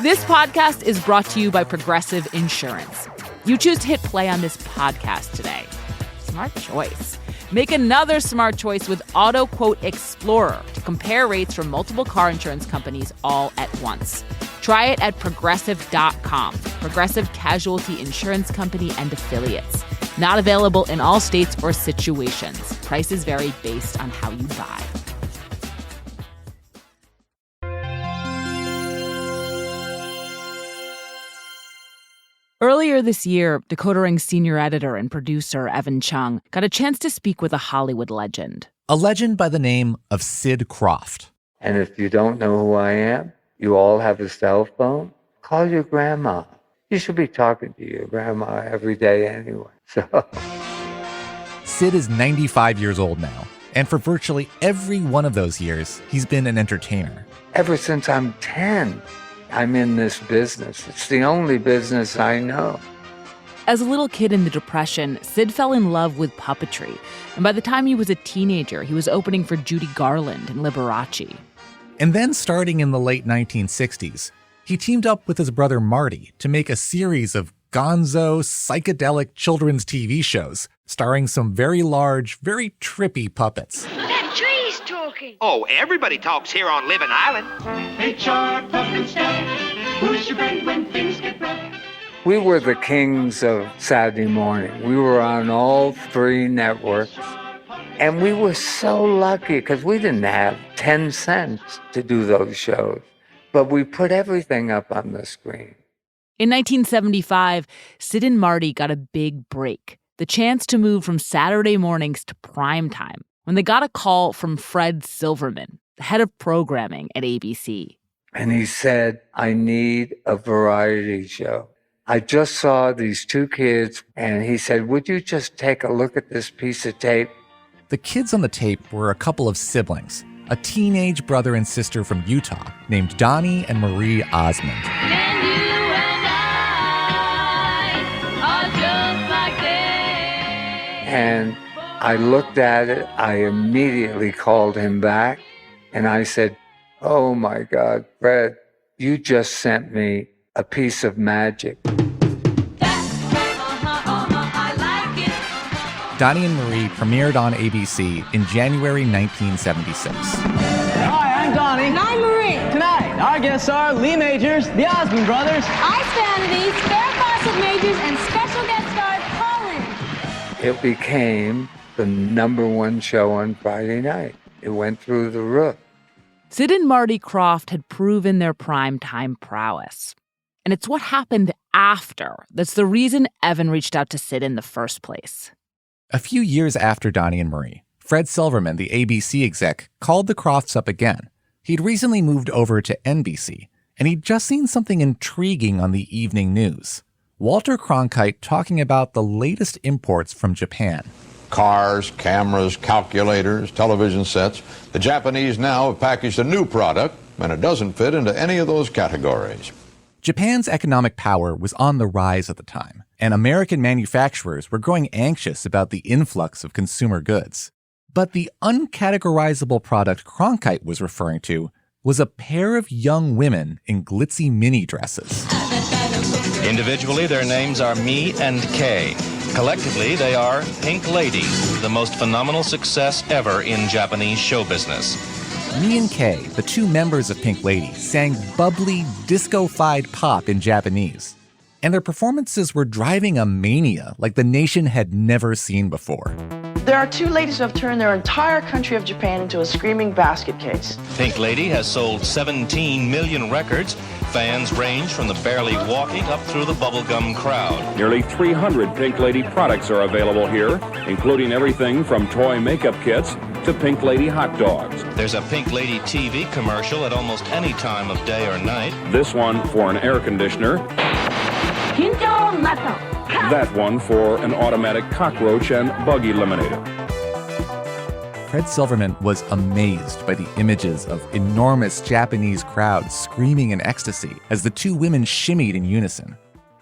This podcast is brought to you by Progressive Insurance. You choose to hit play on this podcast today. Smart choice. Make another smart choice with Auto Quote Explorer to compare rates from multiple car insurance companies all at once. Try it at Progressive.com. Progressive Casualty Insurance Company and Affiliates. Not available in all states or situations. Prices vary based on how you buy. Earlier this year, Decodering's senior editor and producer, Evan Chung, got a chance to speak with a Hollywood legend. A legend by the name of Sid Krofft. And if you don't know who I am, you all have a cell phone, call your grandma. You should be talking to your grandma every day anyway. So Sid is 95 years old now, and for virtually every one of those years, he's been an entertainer. Ever since I'm 10, I'm in this business. It's the only business I know. As a little kid in the Depression, Sid fell in love with puppetry. And by the time he was a teenager, he was opening for Judy Garland and Liberace. And then starting in the late 1960s, he teamed up with his brother Marty to make a series of gonzo, psychedelic children's TV shows starring some very large, very trippy puppets. That tree's talking. Oh, everybody talks here on Living Island. H.R. Pufnstuf, who's your friend when things get rough? We were the kings of Saturday morning. We were on all three networks. And we were so lucky because we didn't have 10 cents to do those shows. But we put everything up on the screen. In 1975, Sid and Marty got a big break. The chance to move from Saturday mornings to prime time when they got a call from Fred Silverman, the head of programming at ABC. And he said, I need a variety show. I just saw these two kids, and he said, would you just take a look at this piece of tape? The kids on the tape were a couple of siblings, a teenage brother and sister from Utah named Donnie and Marie Osmond. And you and I are just like they. And I looked at it. I immediately called him back, and I said, oh, my God, Fred, you just sent me a piece of magic. Donnie and Marie premiered on ABC in January 1976. Hi, I'm Donnie. And I'm Marie. Tonight, our guests are Lee Majors, the Osmond Brothers, Ice Vanities, Farrah Fawcett Majors, and special guest star Colin. It became the #1 show on Friday night. It went through the roof. Sid and Marty Krofft had proven their primetime prowess. And it's what happened after that's the reason Evan reached out to Sid in the first place. A few years after Donnie and Marie, Fred Silverman, the ABC exec, called the Kroffts up again. He'd recently moved over to NBC, and he'd just seen something intriguing on the evening news. Walter Cronkite talking about the latest imports from Japan. Cars, cameras, calculators, television sets. The Japanese now have packaged a new product, and it doesn't fit into any of those categories. Japan's economic power was on the rise at the time, and American manufacturers were growing anxious about the influx of consumer goods. But the uncategorizable product Cronkite was referring to was a pair of young women in glitzy mini dresses. Individually, their names are Me and Kay. Collectively, they are Pink Lady, the most phenomenal success ever in Japanese show business. Me and Kay, the two members of Pink Lady, sang bubbly, disco-fied pop in Japanese. And their performances were driving a mania like the nation had never seen before. There are two ladies who have turned their entire country of Japan into a screaming basket case. Pink Lady has sold 17 million records. Fans range from the barely walking up through the bubblegum crowd. Nearly 300 Pink Lady products are available here, including everything from toy makeup kits to Pink Lady hot dogs. There's a Pink Lady TV commercial at almost any time of day or night. This one for an air conditioner. That one for an automatic cockroach and bug eliminator. Fred Silverman was amazed by the images of enormous Japanese crowds screaming in ecstasy as the two women shimmied in unison.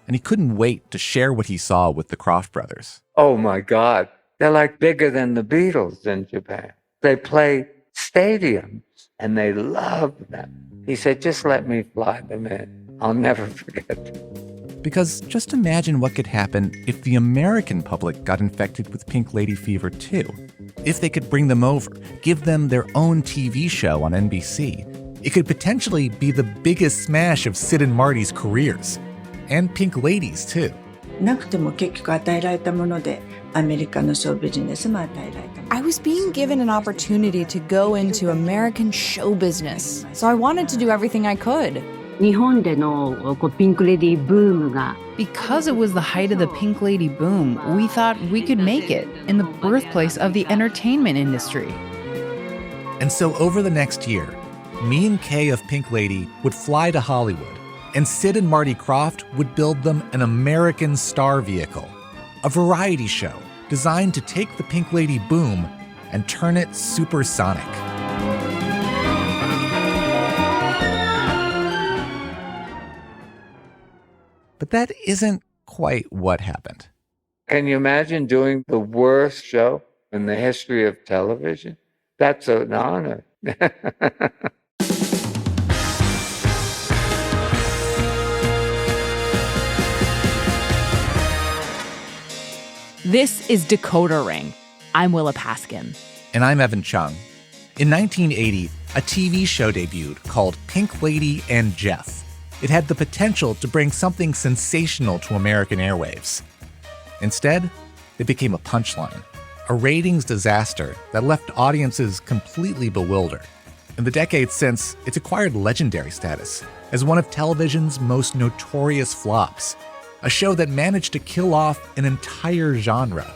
And he couldn't wait to share what he saw with the Krofft brothers. Oh my God, they're like bigger than the Beatles in Japan. They play stadiums and they love them. He said, just let me fly them in. I'll never forget that. Because just imagine what could happen if the American public got infected with Pink Lady fever too. If they could bring them over, give them their own TV show on NBC, it could potentially be the biggest smash of Sid and Marty's careers. And Pink Ladies too. なくても結局与えられたもので、アメリカのショービジネスも与えられた。I was being given an opportunity to go into American show business, so I wanted to do everything I could. 日本でのピンクレディーブームが Because it was the height of the Pink Lady boom, we thought we could make it in the birthplace of the entertainment industry. And so over the next year, me and Kay of Pink Lady would fly to Hollywood, and Sid and Marty Krofft would build them an American star vehicle, a variety show designed to take the Pink Lady boom and turn it supersonic. But that isn't quite what happened. Can you imagine doing the worst show in the history of television? That's an honor. This is Decoder Ring. I'm Willa Paskin. And I'm Evan Chung. In 1980, a TV show debuted called Pink Lady and Jeff. It had the potential to bring something sensational to American airwaves. Instead, it became a punchline, a ratings disaster that left audiences completely bewildered. In the decades since, it's acquired legendary status as one of television's most notorious flops, a show that managed to kill off an entire genre.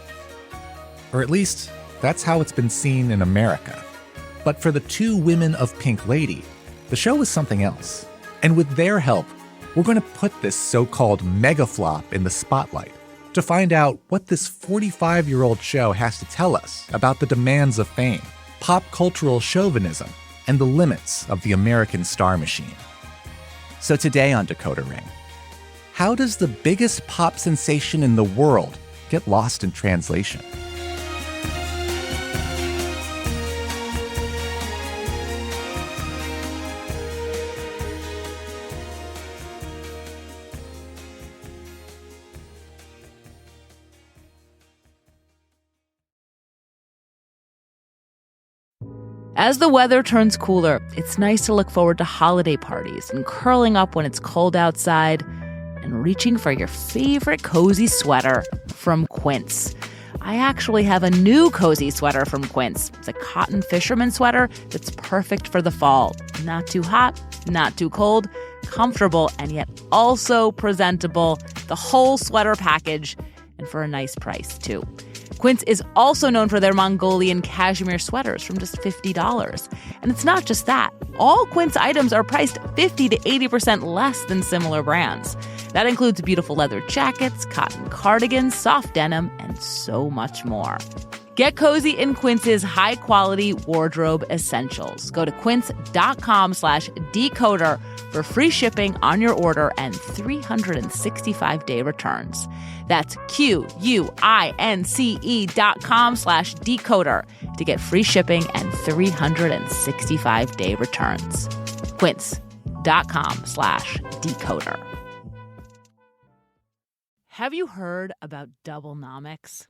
Or at least, that's how it's been seen in America. But for the two women of Pink Lady, the show was something else. And with their help, we're going to put this so-called megaflop in the spotlight to find out what this 45-year-old show has to tell us about the demands of fame, pop cultural chauvinism, and the limits of the American star machine. So today on Decoder Ring, how does the biggest pop sensation in the world get lost in translation? As the weather turns cooler, it's nice to look forward to holiday parties and curling up when it's cold outside and reaching for your favorite cozy sweater from Quince. I actually have a new cozy sweater from Quince. It's a cotton fisherman sweater that's perfect for the fall. Not too hot, not too cold, comfortable, and yet also presentable. The whole sweater package, and for a nice price, too. Quince is also known for their Mongolian cashmere sweaters from just $50. And it's not just that. All Quince items are priced 50 to 80% less than similar brands. That includes beautiful leather jackets, cotton cardigans, soft denim, and so much more. Get cozy in Quince's high-quality wardrobe essentials. Go to quince.com/decoder for free shipping on your order and 365-day returns. That's QUINCE.com/decoder to get free shipping and 365-day returns. Quince.com/decoder. Have you heard about Doublenomics?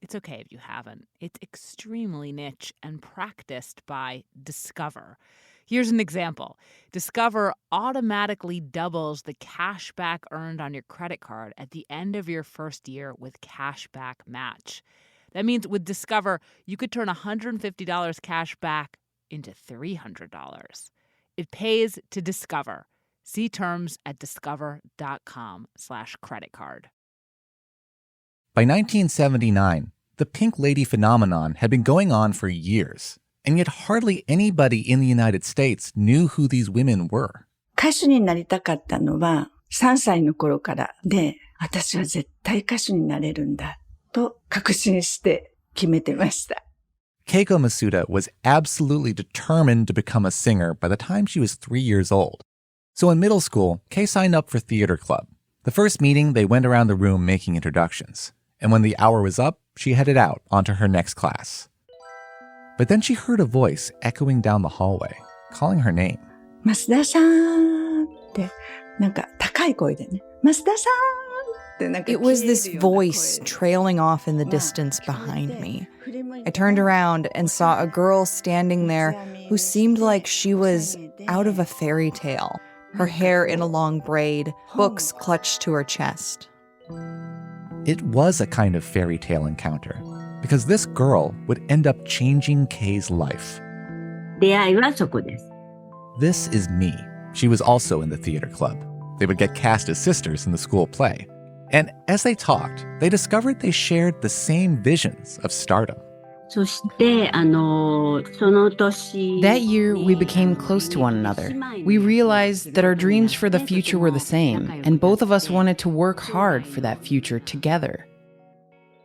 It's okay if you haven't. It's extremely niche and practiced by Discover. Here's an example. Discover automatically doubles the cash back earned on your credit card at the end of your first year with Cashback Match. That means with Discover, you could turn $150 cash back into $300. It pays to Discover. See terms at discover.com/creditcard. By 1979, the Pink Lady phenomenon had been going on for years, and yet hardly anybody in the United States knew who these women were. 歌手になりたかったのは3歳の頃からで、私は絶対歌手になれるんだと確信して決めてました。Keiko Masuda was absolutely determined to become a singer by the time she was 3 years old. So in middle school, Kay signed up for theater club. The first meeting, they went around the room making introductions. And when the hour was up, she headed out onto her next class. But then she heard a voice echoing down the hallway, calling her name. 増田さんって It was this voice trailing off in the distance behind me. I turned around and saw a girl standing there who seemed like she was out of a fairy tale, her hair in a long braid, books clutched to her chest. It was a kind of fairy tale encounter, because this girl would end up changing Kay's life. This is Me. She was also in the theater club. They would get cast as sisters in the school play. And as they talked, they discovered they shared the same visions of stardom. That year, we became close to one another. We realized that our dreams for the future were the same, and both of us wanted to work hard for that future together.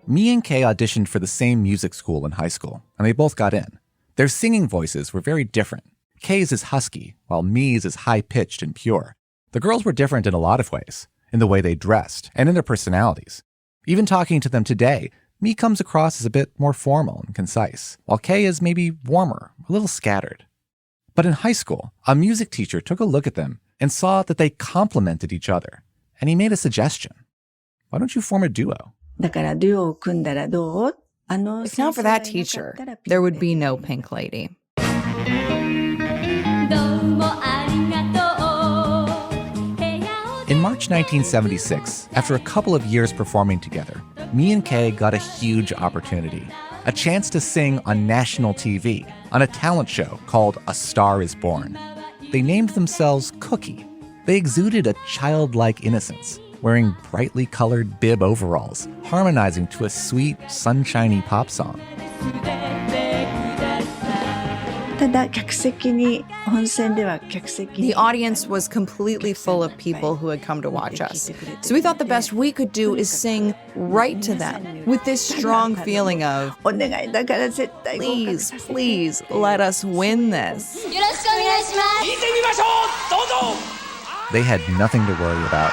Me and Kay auditioned for the same music school in high school, and they both got in. Their singing voices were very different. Kay's is husky, while Me's is high-pitched and pure. The girls were different in a lot of ways, in the way they dressed and in their personalities. Even talking to them today, Me comes across as a bit more formal and concise, while Kay is maybe warmer, a little scattered. But in high school, a music teacher took a look at them and saw that they complemented each other, and he made a suggestion. Why don't you form a duo? If not for that teacher, there would be no Pink Lady. In March 1976, after a couple of years performing together, Me and Kay got a huge opportunity. A chance to sing on national TV, on a talent show called A Star Is Born. They named themselves Cookie. They exuded a childlike innocence, wearing brightly colored bib overalls, harmonizing to a sweet, sunshiny pop song. The audience was completely full of people who had come to watch us. So we thought the best we could do is sing right to them with this strong feeling of, please, please, let us win this. They had nothing to worry about.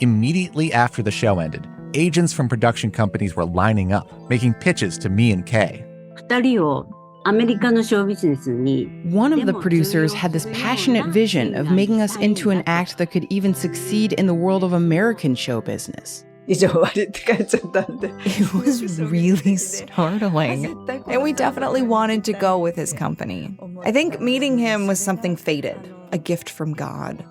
Immediately after the show ended, agents from production companies were lining up, making pitches to Me and Kay. One of the producers had this passionate vision of making us into an act that could even succeed in the world of American show business. It was really startling. And we definitely wanted to go with his company. I think meeting him was something fated, a gift from God.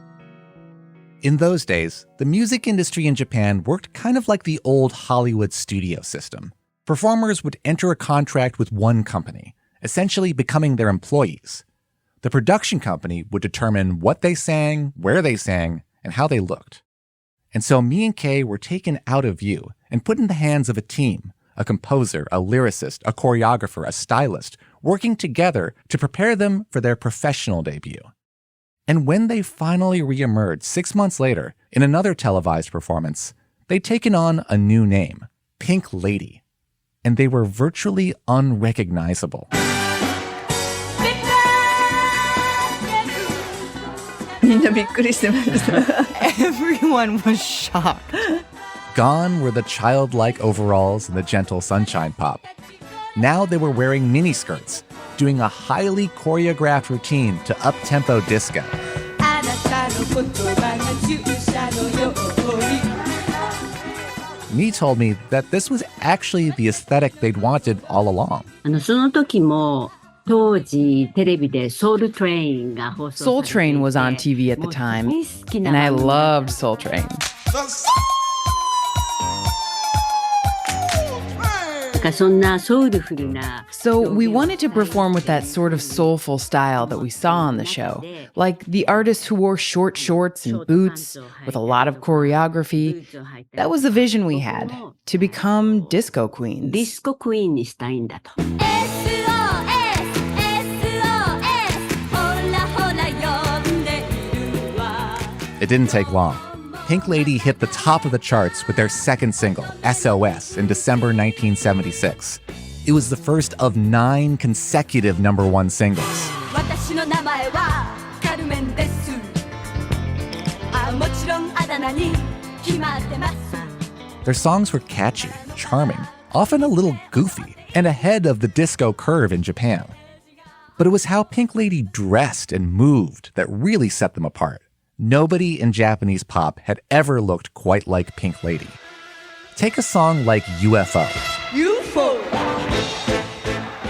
In those days, the music industry in Japan worked kind of like the old Hollywood studio system. Performers would enter a contract with one company, essentially becoming their employees. The production company would determine what they sang, where they sang, and how they looked. And so Me and Kay were taken out of view and put in the hands of a team, a composer, a lyricist, a choreographer, a stylist, working together to prepare them for their professional debut. And when they finally reemerged 6 months later in another televised performance, they'd taken on a new name, Pink Lady. And they were virtually unrecognizable. Everyone was shocked. Gone were the childlike overalls and the gentle sunshine pop. Now they were wearing miniskirts, doing a highly choreographed routine to up-tempo disco. Me told me that this was actually the aesthetic they'd wanted all along. Soul Train was on TV at the time, and I loved Soul Train. So we wanted to perform with that sort of soulful style that we saw on the show, like the artists who wore short shorts and boots with a lot of choreography. That was the vision we had, to become disco queens. It didn't take long. Pink Lady hit the top of the charts with their second single, SOS, in December 1976. It was the first of 9 consecutive #1 singles. Their songs were catchy, charming, often a little goofy, and ahead of the disco curve in Japan. But it was how Pink Lady dressed and moved that really set them apart. Nobody in Japanese pop had ever looked quite like Pink Lady. Take a song like UFO. UFO!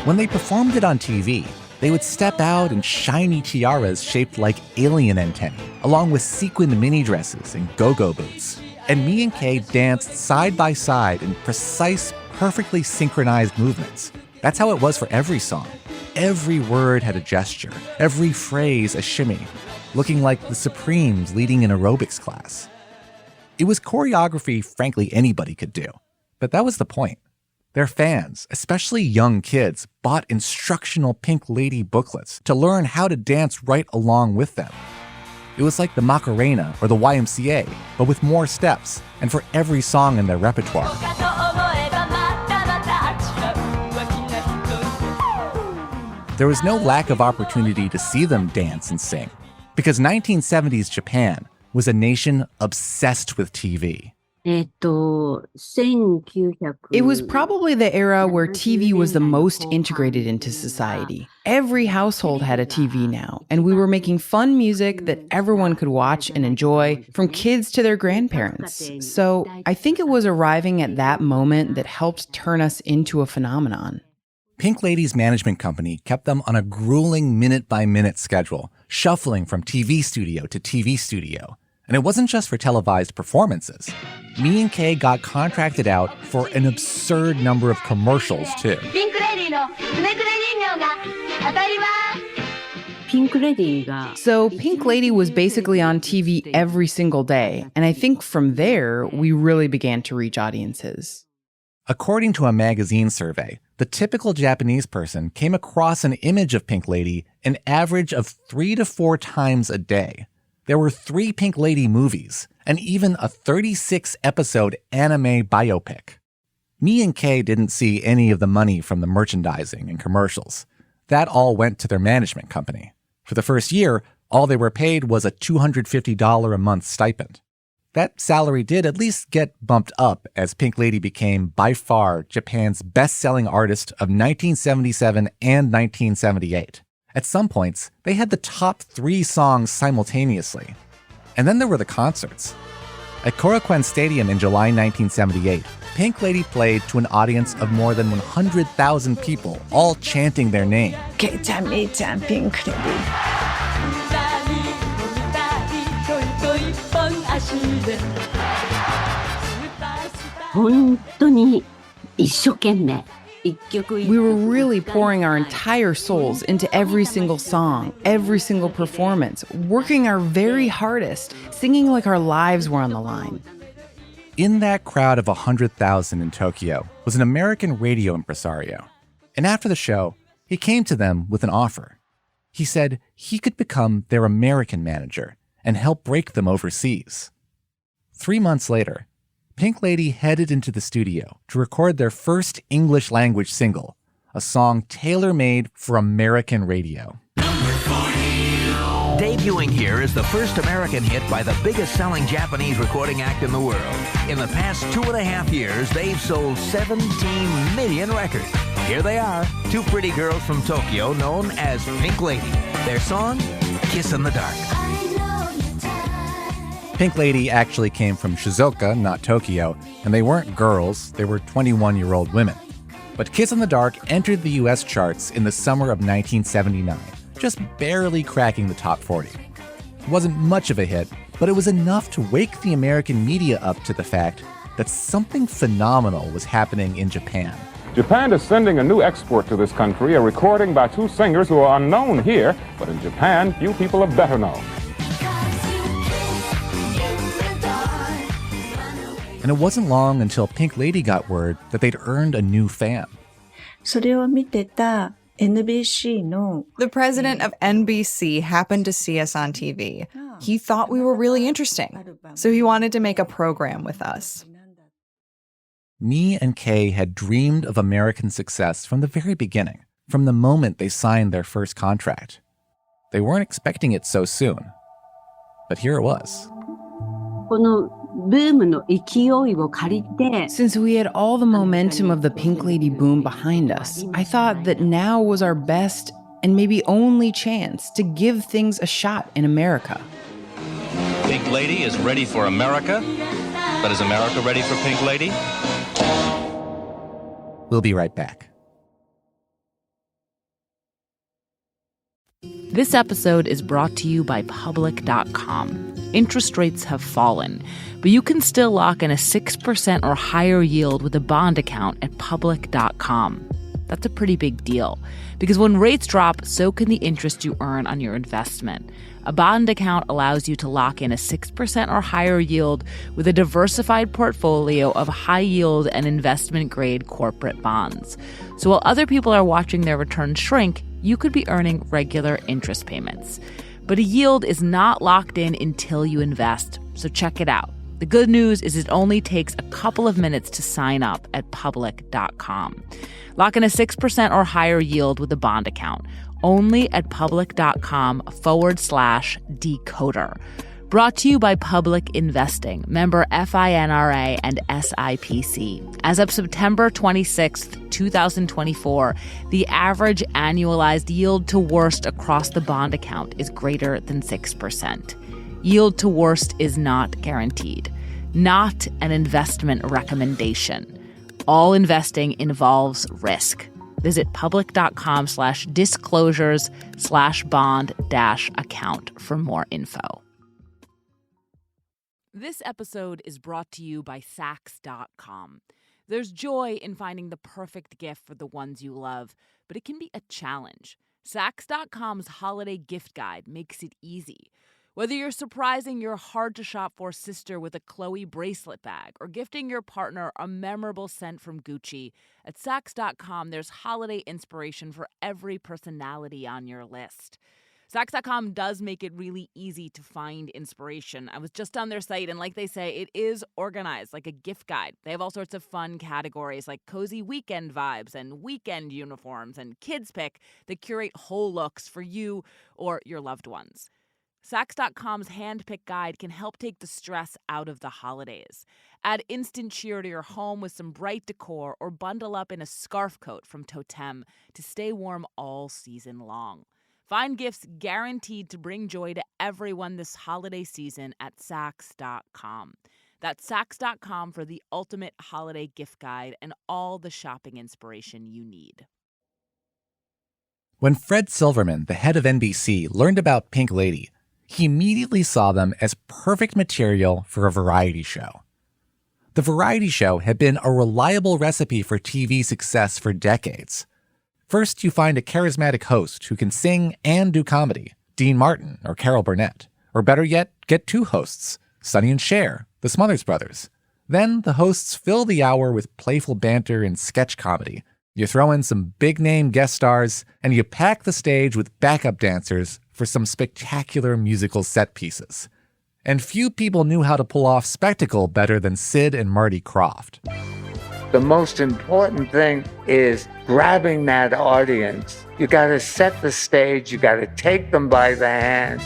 When they performed it on TV, they would step out in shiny tiaras shaped like alien antennae, along with sequined mini dresses and go-go boots. And Me and Kay danced side by side in precise, perfectly synchronized movements. That's how it was for every song. Every word had a gesture, every phrase a shimmy, looking like the Supremes leading an aerobics class. It was choreography, frankly, anybody could do. But that was the point. Their fans, especially young kids, bought instructional Pink Lady booklets to learn how to dance right along with them. It was like the Macarena or the YMCA, but with more steps, and for every song in their repertoire. There was no lack of opportunity to see them dance and sing, because 1970s Japan was a nation obsessed with TV. It was probably the era where TV was the most integrated into society. Every household had a TV now, and we were making fun music that everyone could watch and enjoy, from kids to their grandparents. So I think it was arriving at that moment that helped turn us into a phenomenon. Pink Lady's management company kept them on a grueling minute-by-minute schedule, shuffling from TV studio to TV studio. And it wasn't just for televised performances. Me and Kay got contracted out for an absurd number of commercials, too. So Pink Lady was basically on TV every single day, and I think from there, we really began to reach audiences. According to a magazine survey, the typical Japanese person came across an image of Pink Lady an average of 3 to 4 times a day. There were 3 Pink Lady movies, and even a 36-episode anime biopic. Me and Kay didn't see any of the money from the merchandising and commercials. That all went to their management company. For the first year, all they were paid was a $250 a month stipend. That salary did at least get bumped up as Pink Lady became, by far, Japan's best-selling artist of 1977 and 1978. At some points, they had the top 3 songs simultaneously. And then there were the concerts. At Korakuen Stadium in July 1978, Pink Lady played to an audience of more than 100,000 people, all chanting their name. Kei-chan, Mi-chan, Pink Lady. We were really pouring our entire souls into every single song, every single performance, working our very hardest, singing like our lives were on the line. In that crowd of 100,000 in Tokyo was an American radio impresario. And after the show, he came to them with an offer. He said he could become their American manager and help break them overseas. 3 months later, Pink Lady headed into the studio to record their first English-language single, a song tailor-made for American radio. Debuting here is the first American hit by the biggest-selling Japanese recording act in the world. In the past 2.5 years, they've sold 17 million records. Here they are, 2 pretty girls from Tokyo known as Pink Lady. Their song, Kiss in the Dark. Pink Lady actually came from Shizuoka, not Tokyo, and they weren't girls, they were 21-year-old women. But Kiss in the Dark entered the US charts in the summer of 1979, just barely cracking the top 40. It wasn't much of a hit, but it was enough to wake the American media up to the fact that something phenomenal was happening in Japan. Japan is sending a new export to this country, a recording by 2 singers who are unknown here, but in Japan, few people are better known. And it wasn't long until Pink Lady got word that they'd earned a new fan. The president of NBC happened to see us on TV. He thought we were really interesting, so he wanted to make a program with us. Me and Kay had dreamed of American success from the very beginning, from the moment they signed their first contract. They weren't expecting it so soon, but here it was. Since we had all the momentum of the Pink Lady boom behind us, I thought that now was our best and maybe only chance to give things a shot in America. Pink Lady is ready for America, but is America ready for Pink Lady? We'll be right back. This episode is brought to you by Public.com. Interest rates have fallen, but you can still lock in a 6% or higher yield with a bond account at Public.com. That's a pretty big deal, because when rates drop, so can the interest you earn on your investment. A bond account allows you to lock in a 6% or higher yield with a diversified portfolio of high-yield and investment-grade corporate bonds. So while other people are watching their returns shrink, you could be earning regular interest payments. But a yield is not locked in until you invest, so check it out. The good news is it only takes a couple of minutes to sign up at Public.com. Lock in a 6% or higher yield with a bond account, only at Public.com/Decoder. Brought to you by Public Investing, member FINRA and SIPC. As of September 26th, 2024, the average annualized yield to worst across the bond account is greater than 6%. Yield to worst is not guaranteed, not an investment recommendation. All investing involves risk. Visit public.com/disclosures/bond-account for more info. This episode is brought to you by Saks.com. There's joy in finding the perfect gift for the ones you love, but it can be a challenge. Saks.com's holiday gift guide makes it easy. Whether you're surprising your hard-to-shop-for sister with a Chloe bracelet bag or gifting your partner a memorable scent from Gucci, at Saks.com there's holiday inspiration for every personality on your list. Saks.com does make it really easy to find inspiration. I was just on their site, and like they say, it is organized like a gift guide. They have all sorts of fun categories like cozy weekend vibes and weekend uniforms and kids pick that curate whole looks for you or your loved ones. Saks.com's hand-picked guide can help take the stress out of the holidays. Add instant cheer to your home with some bright decor or bundle up in a scarf coat from Totem to stay warm all season long. Find gifts guaranteed to bring joy to everyone this holiday season at Saks.com. That's Saks.com for the ultimate holiday gift guide and all the shopping inspiration you need. When Fred Silverman, the head of NBC, learned about Pink Lady, he immediately saw them as perfect material for a variety show. The variety show had been a reliable recipe for TV success for decades. First, you find a charismatic host who can sing and do comedy, Dean Martin or Carol Burnett. Or better yet, get two hosts, Sonny and Cher, the Smothers Brothers. Then the hosts fill the hour with playful banter and sketch comedy. You throw in some big-name guest stars, and you pack the stage with backup dancers for some spectacular musical set pieces. And few people knew how to pull off spectacle better than Sid and Marty Krofft. The most important thing is grabbing that audience. You got to set the stage. You got to take them by the hand.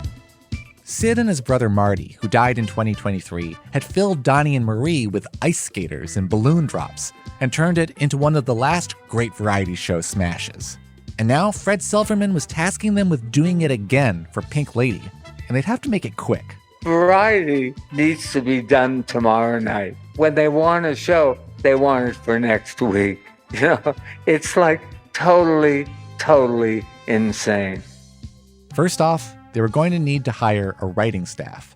Sid and his brother Marty, who died in 2023, had filled Donnie and Marie with ice skaters and balloon drops and turned it into one of the last great variety show smashes. And now Fred Silverman was tasking them with doing it again for Pink Lady, and they'd have to make it quick. Variety needs to be done tomorrow night. When they want a show, they want it for next week. You know, it's like totally insane. First off, they were going to need to hire a writing staff.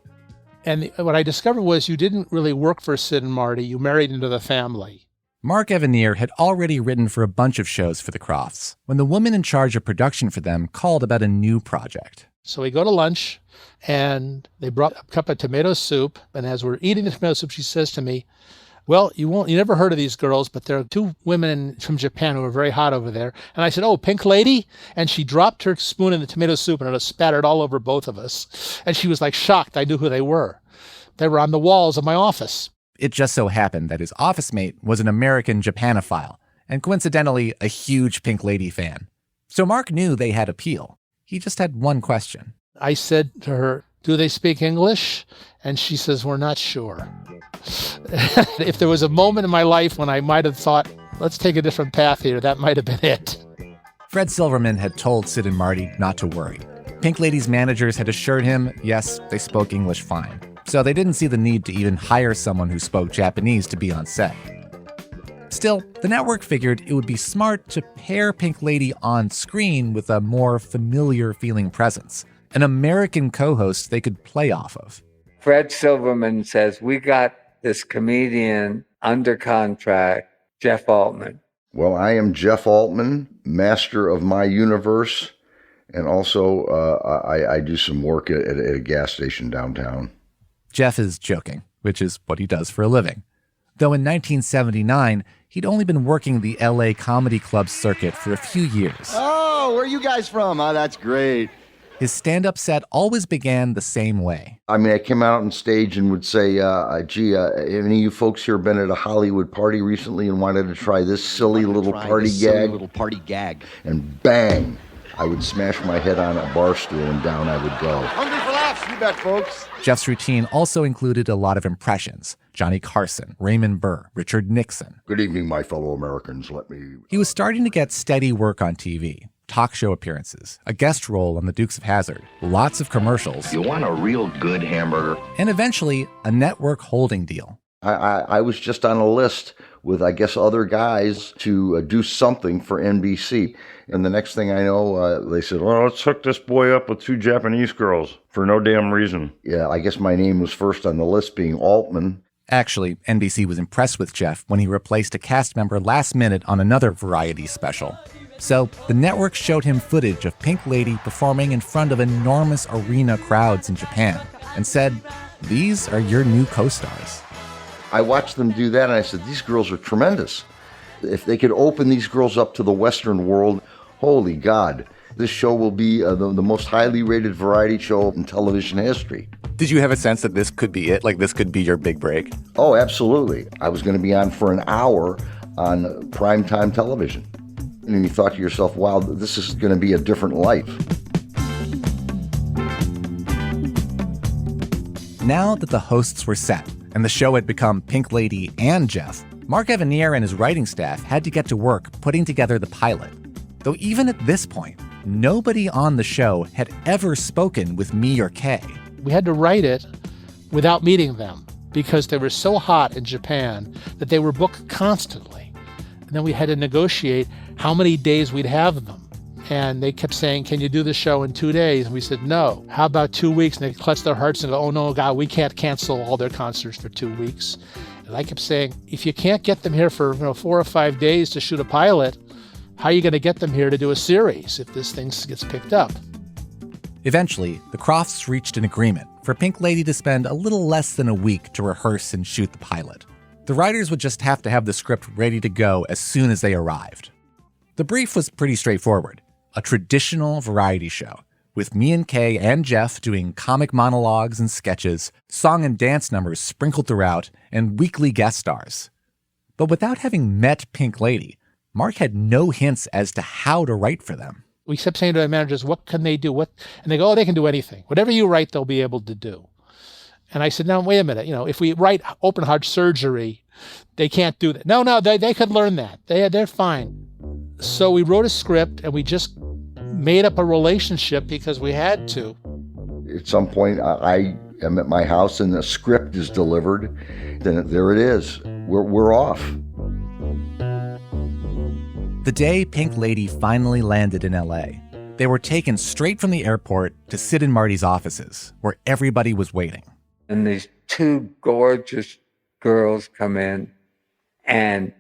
And what I discovered was you didn't really work for Sid and Marty. You married into the family. Mark Evanier had already written for a bunch of shows for the Krofts when the woman in charge of production for them called about a new project. So we go to lunch, and they brought a cup of tomato soup. And as we're eating the tomato soup, she says to me, well, you never heard of these girls, but there are two women from Japan who are very hot over there. And I said, oh, Pink Lady? And she dropped her spoon in the tomato soup, and it spattered all over both of us. And she was like shocked I knew who they were. They were on the walls of my office. It just so happened that his office mate was an American Japanophile, and coincidentally, a huge Pink Lady fan. So Mark knew they had appeal. He just had one question. I said to her, do they speak English? And she says, we're not sure. If there was a moment in my life when I might have thought, let's take a different path here, that might have been it. Fred Silverman had told Sid and Marty not to worry. Pink Lady's managers had assured him, yes, they spoke English fine. So they didn't see the need to even hire someone who spoke Japanese to be on set. Still, the network figured it would be smart to pair Pink Lady on screen with a more familiar-feeling presence, an American co-host they could play off of. Fred Silverman says, we got this comedian under contract, Jeff Altman. Well, I am Jeff Altman, master of my universe, and also I do some work at a gas station downtown. Jeff is joking, which is what he does for a living. Though in 1979, he'd only been working the LA comedy club circuit for a few years. Oh, where are you guys from? Oh, that's great. His stand-up set always began the same way. I mean, I came out on stage and would say, gee, any of you folks here been at a Hollywood party recently and wanted to try this silly little party gag? And bang, I would smash my head on a bar stool and down I would go. Hungry for laughs, you bet, folks. Jeff's routine also included a lot of impressions. Johnny Carson, Raymond Burr, Richard Nixon. Good evening, my fellow Americans. He was starting to get steady work on TV. Talk show appearances, a guest role on The Dukes of Hazzard, lots of commercials. You want a real good hamburger? And eventually, a network holding deal. I was just on a list with, I guess, other guys to do something for NBC. And the next thing I know, they said, well, let's hook this boy up with 2 Japanese girls for no damn reason. Yeah, I guess my name was first on the list, being Altman. Actually, NBC was impressed with Jeff when he replaced a cast member last minute on another variety special. So the network showed him footage of Pink Lady performing in front of enormous arena crowds in Japan and said, these are your new co-stars. I watched them do that and I said, these girls are tremendous. If they could open these girls up to the Western world, holy God, this show will be the most highly rated variety show in television history. Did you have a sense that this could be it? Like this could be your big break? Oh, absolutely. I was going to be on for an hour on primetime television. And you thought to yourself, wow, this is going to be a different life. Now that the hosts were set and the show had become Pink Lady and Jeff, Mark Evanier and his writing staff had to get to work putting together the pilot. Though even at this point, nobody on the show had ever spoken with me or Kay. We had to write it without meeting them because they were so hot in Japan that they were booked constantly. And then we had to negotiate how many days we'd have them. And they kept saying, can you do the show in 2 days? And we said, no. How about 2 weeks? And they clutched their hearts and go, oh no, God, we can't cancel all their concerts for 2 weeks. And I kept saying, if you can't get them here for 4 or 5 days to shoot a pilot, how are you going to get them here to do a series if this thing gets picked up? Eventually, the Krofts reached an agreement for Pink Lady to spend a little less than a week to rehearse and shoot the pilot. The writers would just have to have the script ready to go as soon as they arrived. The brief was pretty straightforward. A traditional variety show, with me and Kay and Jeff doing comic monologues and sketches, song and dance numbers sprinkled throughout, and weekly guest stars. But without having met Pink Lady, Mark had no hints as to how to write for them. We kept saying to our managers, what can they do? And they go, oh, they can do anything. Whatever you write, they'll be able to do. And I said, now, wait a minute. If we write open heart surgery, they can't do that. No, they could learn that. They're fine. So we wrote a script and we just made up a relationship because we had to. At some point, I am at my house and the script is delivered. Then there it is. We're off. The day Pink Lady finally landed in LA, they were taken straight from the airport to Sid and Marty's offices, where everybody was waiting. And these 2 gorgeous girls come in, and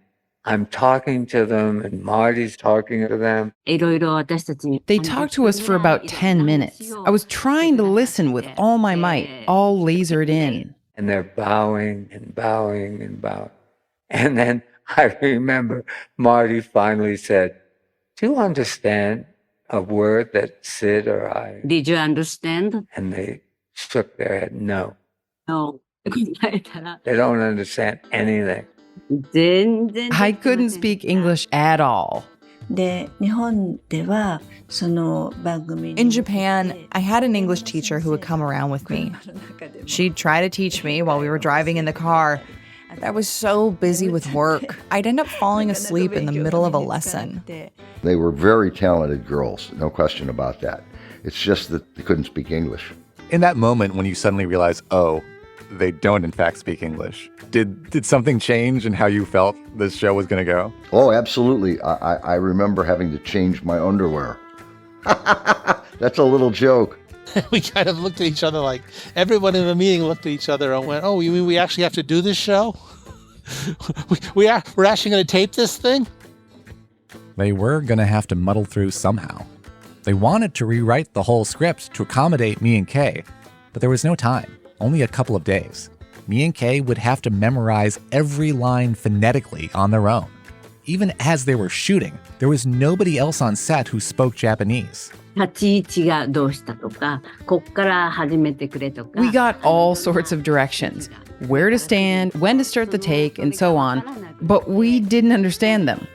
I'm talking to them, and Marty's talking to them. They talked to us for about 10 minutes. I was trying to listen with all my might, all lasered in. And they're bowing and bowing and bowing. And then I remember Marty finally said, do you understand a word that Sid or I? Did you understand? And they shook their head, no. No. They don't understand anything. I couldn't speak English at all. In Japan, I had an English teacher who would come around with me. She'd try to teach me while we were driving in the car, I was so busy with work, I'd end up falling asleep in the middle of a lesson. They were very talented girls, no question about that. It's just that they couldn't speak English. In that moment when you suddenly realize, oh, they don't in fact speak English, did something change in how you felt this show was going to go? Oh, absolutely. I remember having to change my underwear. That's a little joke. We kind of looked at each other like, everyone in the meeting looked at each other and went, oh, you mean we actually have to do this show? We're actually going to tape this thing? They were going to have to muddle through somehow. They wanted to rewrite the whole script to accommodate me and Kay, but there was no time, only a couple of days. Me and Kay would have to memorize every line phonetically on their own. Even as they were shooting, there was nobody else on set who spoke Japanese. We got all sorts of directions, where to stand, when to start the take, and so on, but we didn't understand them.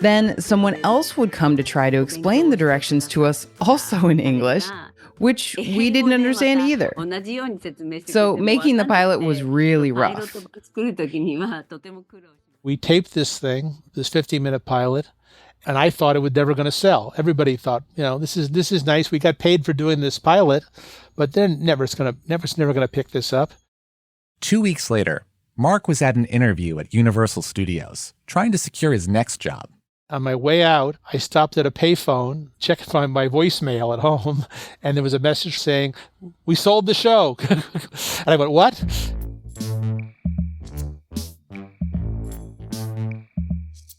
Then someone else would come to try to explain the directions to us, also in English, which we didn't understand either. So making the pilot was really rough. We taped this thing, this 50-minute pilot, and I thought it was never going to sell. Everybody thought, this is nice. We got paid for doing this pilot, but they're never going to pick this up. 2 weeks later, Mark was at an interview at Universal Studios, trying to secure his next job. On my way out, I stopped at a payphone, checked my voicemail at home, and there was a message saying, "We sold the show." And I went, "What?"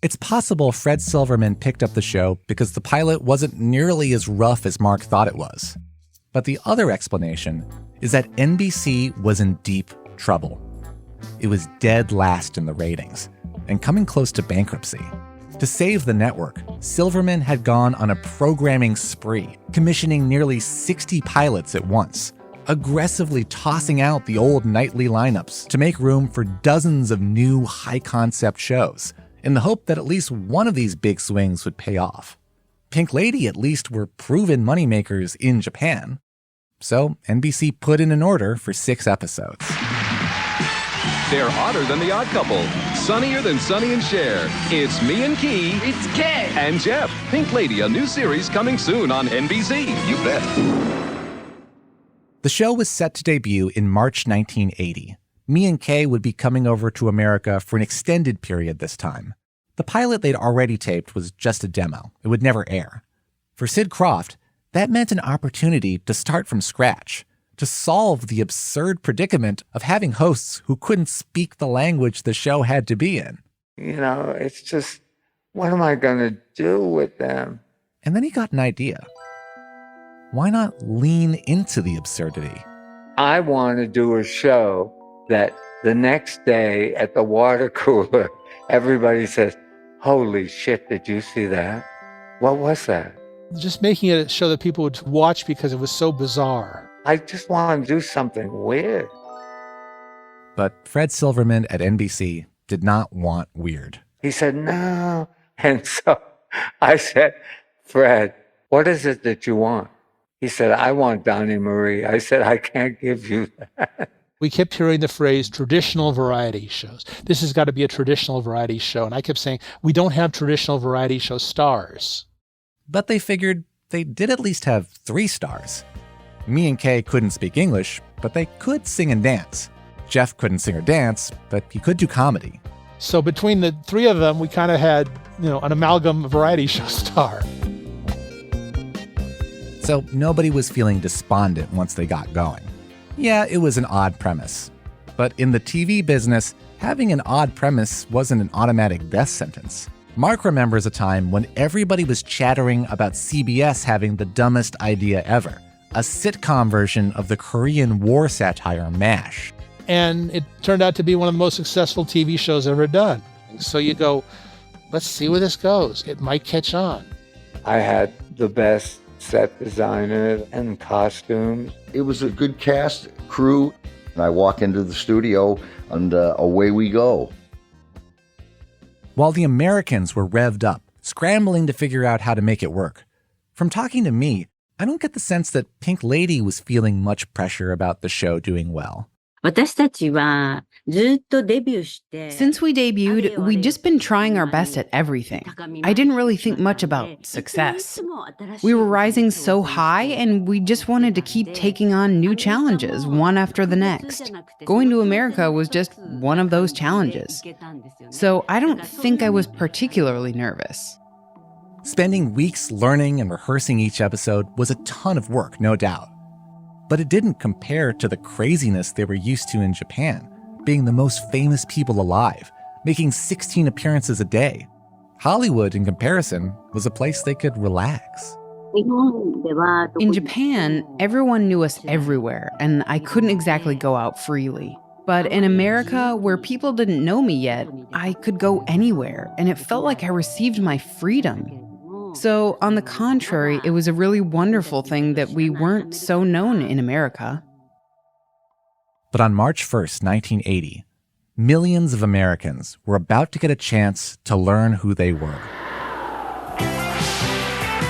It's possible Fred Silverman picked up the show because the pilot wasn't nearly as rough as Mark thought it was. But the other explanation is that NBC was in deep trouble. It was dead last in the ratings and coming close to bankruptcy. To save the network, Silverman had gone on a programming spree, commissioning nearly 60 pilots at once, aggressively tossing out the old nightly lineups to make room for dozens of new high-concept shows, in the hope that at least one of these big swings would pay off. Pink Lady at least were proven moneymakers in Japan. So NBC put in an order for 6 episodes. They're odder than the Odd Couple, sunnier than Sonny and Cher. It's me and Key. It's Kay. And Jeff. Pink Lady, a new series coming soon on NBC. You bet. The show was set to debut in March 1980. Me and Kay would be coming over to America for an extended period this time. The pilot they'd already taped was just a demo. It would never air. For Sid Krofft, that meant an opportunity to start from scratch, to solve the absurd predicament of having hosts who couldn't speak the language the show had to be in. It's just, what am I going to do with them? And then he got an idea. Why not lean into the absurdity? I want to do a show that the next day at the water cooler, everybody says, "Holy shit, did you see that? What was that?" Just making it a show that people would watch because it was so bizarre. I just want to do something weird. But Fred Silverman at NBC did not want weird. He said, "No." And so I said, "Fred, what is it that you want?" He said, "I want Donnie Marie." I said, "I can't give you that." We kept hearing the phrase traditional variety shows. This has got to be a traditional variety show. And I kept saying, we don't have traditional variety show stars. But they figured they did at least have 3 stars. Me and Kay couldn't speak English, but they could sing and dance. Jeff couldn't sing or dance, but he could do comedy. So between the 3 of them, we kind of had, an amalgam variety show star. So nobody was feeling despondent once they got going. Yeah, it was an odd premise. But in the TV business, having an odd premise wasn't an automatic death sentence. Mark remembers a time when everybody was chattering about CBS having the dumbest idea ever, a sitcom version of the Korean War satire MASH. And it turned out to be one of the most successful TV shows ever done. So you go, let's see where this goes. It might catch on. I had the best set designer and costumes. It was a good cast, crew, and I walk into the studio and away we go. While the Americans were revved up, scrambling to figure out how to make it work. From talking to me, I don't get the sense that Pink Lady was feeling much pressure about the show doing well. Since we debuted, we'd just been trying our best at everything. I didn't really think much about success. We were rising so high, and we just wanted to keep taking on new challenges, one after the next. Going to America was just one of those challenges. So I don't think I was particularly nervous. Spending weeks learning and rehearsing each episode was a ton of work, no doubt. But it didn't compare to the craziness they were used to in Japan, being the most famous people alive, making 16 appearances a day. Hollywood, in comparison, was a place they could relax. In Japan, everyone knew us everywhere, and I couldn't exactly go out freely. But in America, where people didn't know me yet, I could go anywhere, and it felt like I received my freedom. So, on the contrary, it was a really wonderful thing that we weren't so known in America. But on March 1st, 1980, millions of Americans were about to get a chance to learn who they were.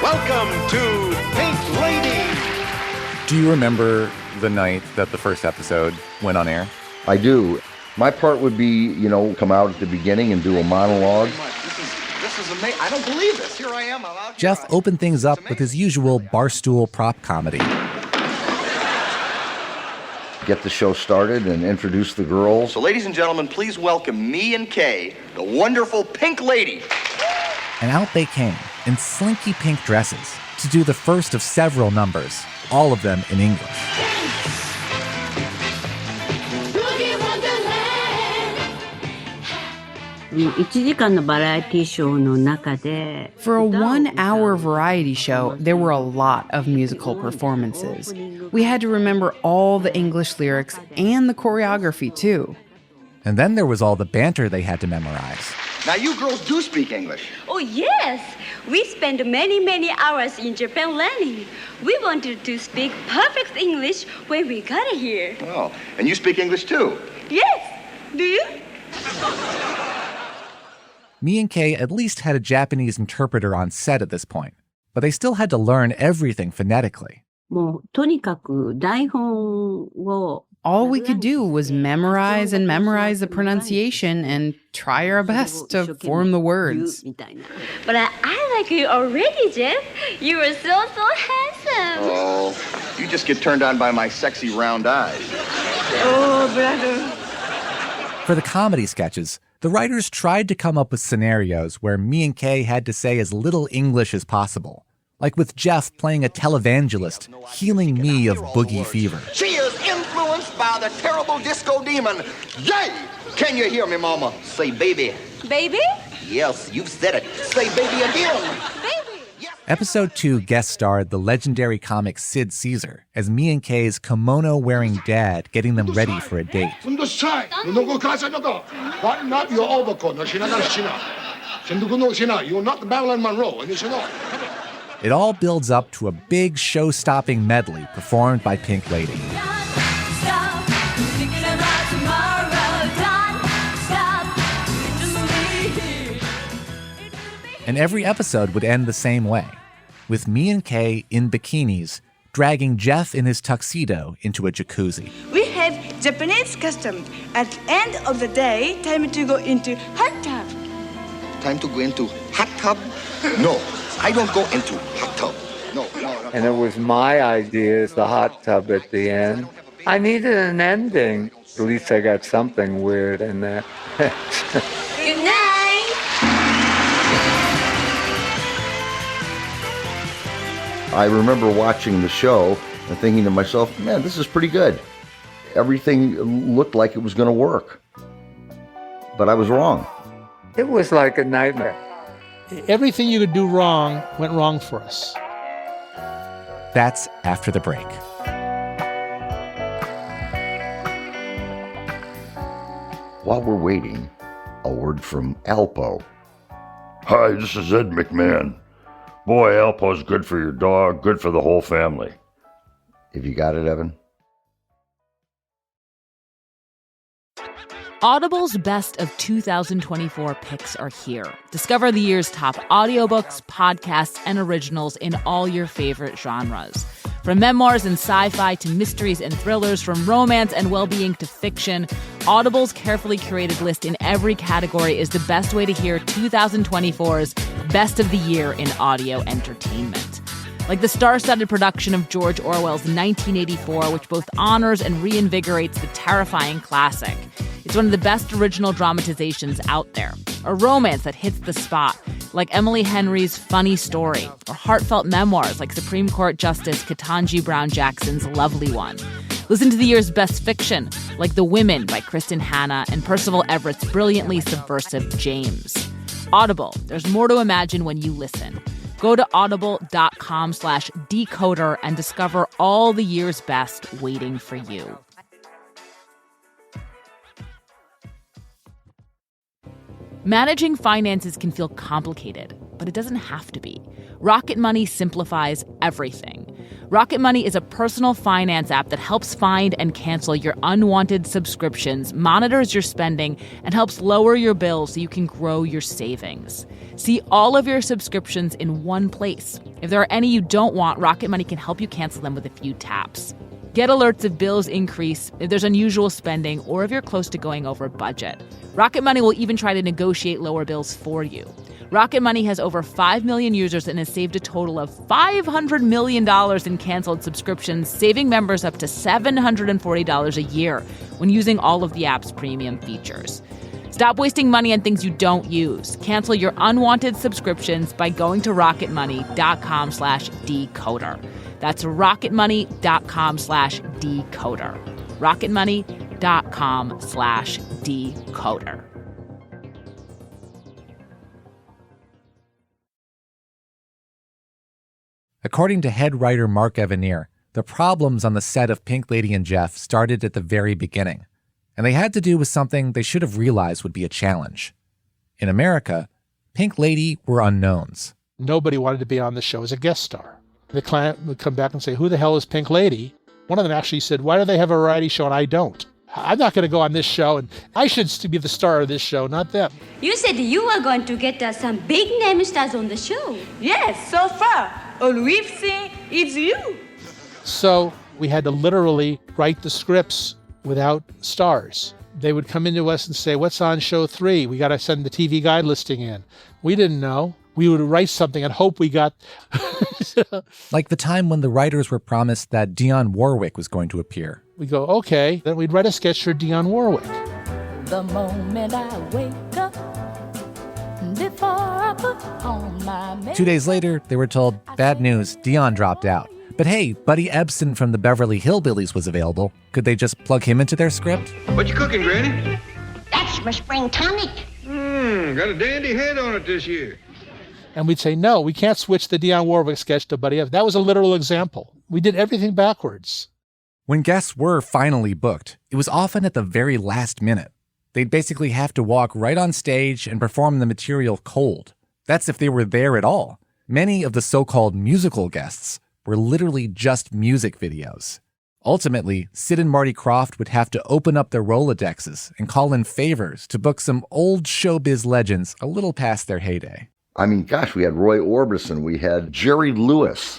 Welcome to Pink Lady. Do you remember the night that the first episode went on air? I do. My part would be, come out at the beginning and do a monologue. This is amazing. I don't believe this. Here I am. I'm out here. Jeff opened things up with his usual barstool prop comedy. Get the show started and introduce the girls. So, ladies and gentlemen, please welcome me and Kay, the wonderful Pink Lady. And out they came, in slinky pink dresses, to do the first of several numbers, all of them in English. For a 1-hour variety show, there were a lot of musical performances. We had to remember all the English lyrics and the choreography, too. And then there was all the banter they had to memorize. Now, you girls do speak English. Oh, yes. We spent many hours in Japan learning. We wanted to speak perfect English when we got here. Oh, and you speak English, too? Yes. Do you? Me and Kay at least had a Japanese interpreter on set at this point, but they still had to learn everything phonetically. All we could do was memorize the pronunciation and try our best to form the words. But I like you already, Jeff. You are so handsome. Oh, you just get turned on by my sexy round eyes. Oh, brother. For the comedy sketches, the writers tried to come up with scenarios where me and Kay had to say as little English as possible. Like with Jeff playing a televangelist, healing me of boogie fever. She is influenced by the terrible disco demon. Yay! Can you hear me, mama? Say baby. Baby? Yes, you've said it. Say baby again. Baby! Yes. Episode 2 guest starred the legendary comic Sid Caesar as me and Kay's kimono-wearing dad getting them ready for a date. You're not the Marilyn Monroe, and you should know. It all builds up to a big show-stopping medley performed by Pink Lady. And every episode would end the same way, with me and Kay in bikinis, dragging Jeff in his tuxedo into a jacuzzi. We have Japanese custom. At the end of the day, time to go into hot tub. Time to go into hot tub? No, I don't go into hot tub. No. And it was my idea, the hot tub at the end. I needed an ending. At least I got something weird in there. Good night. I remember watching the show and thinking to myself, man, this is pretty good. Everything looked like it was going to work. But I was wrong. It was like a nightmare. Everything you could do wrong went wrong for us. That's after the break. While we're waiting, a word from Alpo. Hi, this is Ed McMahon. Boy, Alpo's good for your dog, good for the whole family. Have you got it, Evan? Audible's Best of 2024 picks are here. Discover the year's top audiobooks, podcasts, and originals in all your favorite genres. From memoirs and sci-fi to mysteries and thrillers, from romance and well-being to fiction, Audible's carefully curated list in every category is the best way to hear 2024's Best of the Year in Audio Entertainment. Like the star-studded production of George Orwell's 1984, which both honors and reinvigorates the terrifying classic. It's one of the best original dramatizations out there. A romance that hits the spot, like Emily Henry's Funny Story, or heartfelt memoirs like Supreme Court Justice Ketanji Brown Jackson's Lovely One. Listen to the year's best fiction, like The Women by Kristen Hanna and Percival Everett's brilliantly subversive James. Audible, there's more to imagine when you listen. Go to audible.com/decoder and discover all the year's best waiting for you. Managing finances can feel complicated, but it doesn't have to be. Rocket Money simplifies everything. Rocket Money is a personal finance app that helps find and cancel your unwanted subscriptions, monitors your spending, and helps lower your bills so you can grow your savings. See all of your subscriptions in one place. If there are any you don't want, Rocket Money can help you cancel them with a few taps. Get alerts if bills increase, if there's unusual spending, or if you're close to going over budget. Rocket Money will even try to negotiate lower bills for you. Rocket Money has over 5 million users and has saved a total of $500 million in canceled subscriptions, saving members up to $740 a year when using all of the app's premium features. Stop wasting money on things you don't use. Cancel your unwanted subscriptions by going to rocketmoney.com/decoder. That's rocketmoney.com/decoder. rocketmoney.com/decoder. According to head writer Mark Evanier, the problems on the set of Pink Lady and Jeff started at the very beginning, and they had to do with something they should have realized would be a challenge. In America, Pink Lady were unknowns. Nobody wanted to be on the show as a guest star. The client would come back and say, "Who the hell is Pink Lady?" One of them actually said, "Why do they have a variety show and I don't? I'm not going to go on this show, and I should be the star of this show, not them." You said you were going to get some big name stars on the show. Yes, so far, all we've seen is you. So we had to literally write the scripts without stars. They would come into us and say, "What's on show 3? We got to send the TV guide listing in." We didn't know. We would write something and hope we got... Like the time when the writers were promised that Dionne Warwick was going to appear. We go, okay, then we'd write a sketch for Dionne Warwick. The moment I wake up, before I put on my makeup. 2 days later, they were told, bad news, Dionne dropped out. But hey, Buddy Ebsen from the Beverly Hillbillies was available. Could they just plug him into their script? What you cooking, Granny? That's my spring tonic. Got a dandy head on it this year. And we'd say, no, we can't switch the Dionne Warwick sketch to Buddy Ebsen. That was a literal example. We did everything backwards. When guests were finally booked, it was often at the very last minute. They'd basically have to walk right on stage and perform the material cold. That's if they were there at all. Many of the so-called musical guests were literally just music videos. Ultimately, Sid and Marty Krofft would have to open up their Rolodexes and call in favors to book some old showbiz legends a little past their heyday. I mean, gosh, we had Roy Orbison, we had Jerry Lewis.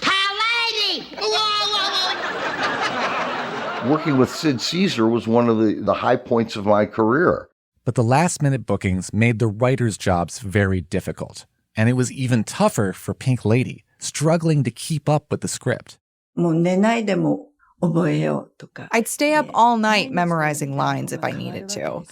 Working with Sid Caesar was one of the high points of my career. But the last-minute bookings made the writers' jobs very difficult. And it was even tougher for Pink Lady, struggling to keep up with the script. I'd stay up all night memorizing lines if I needed to.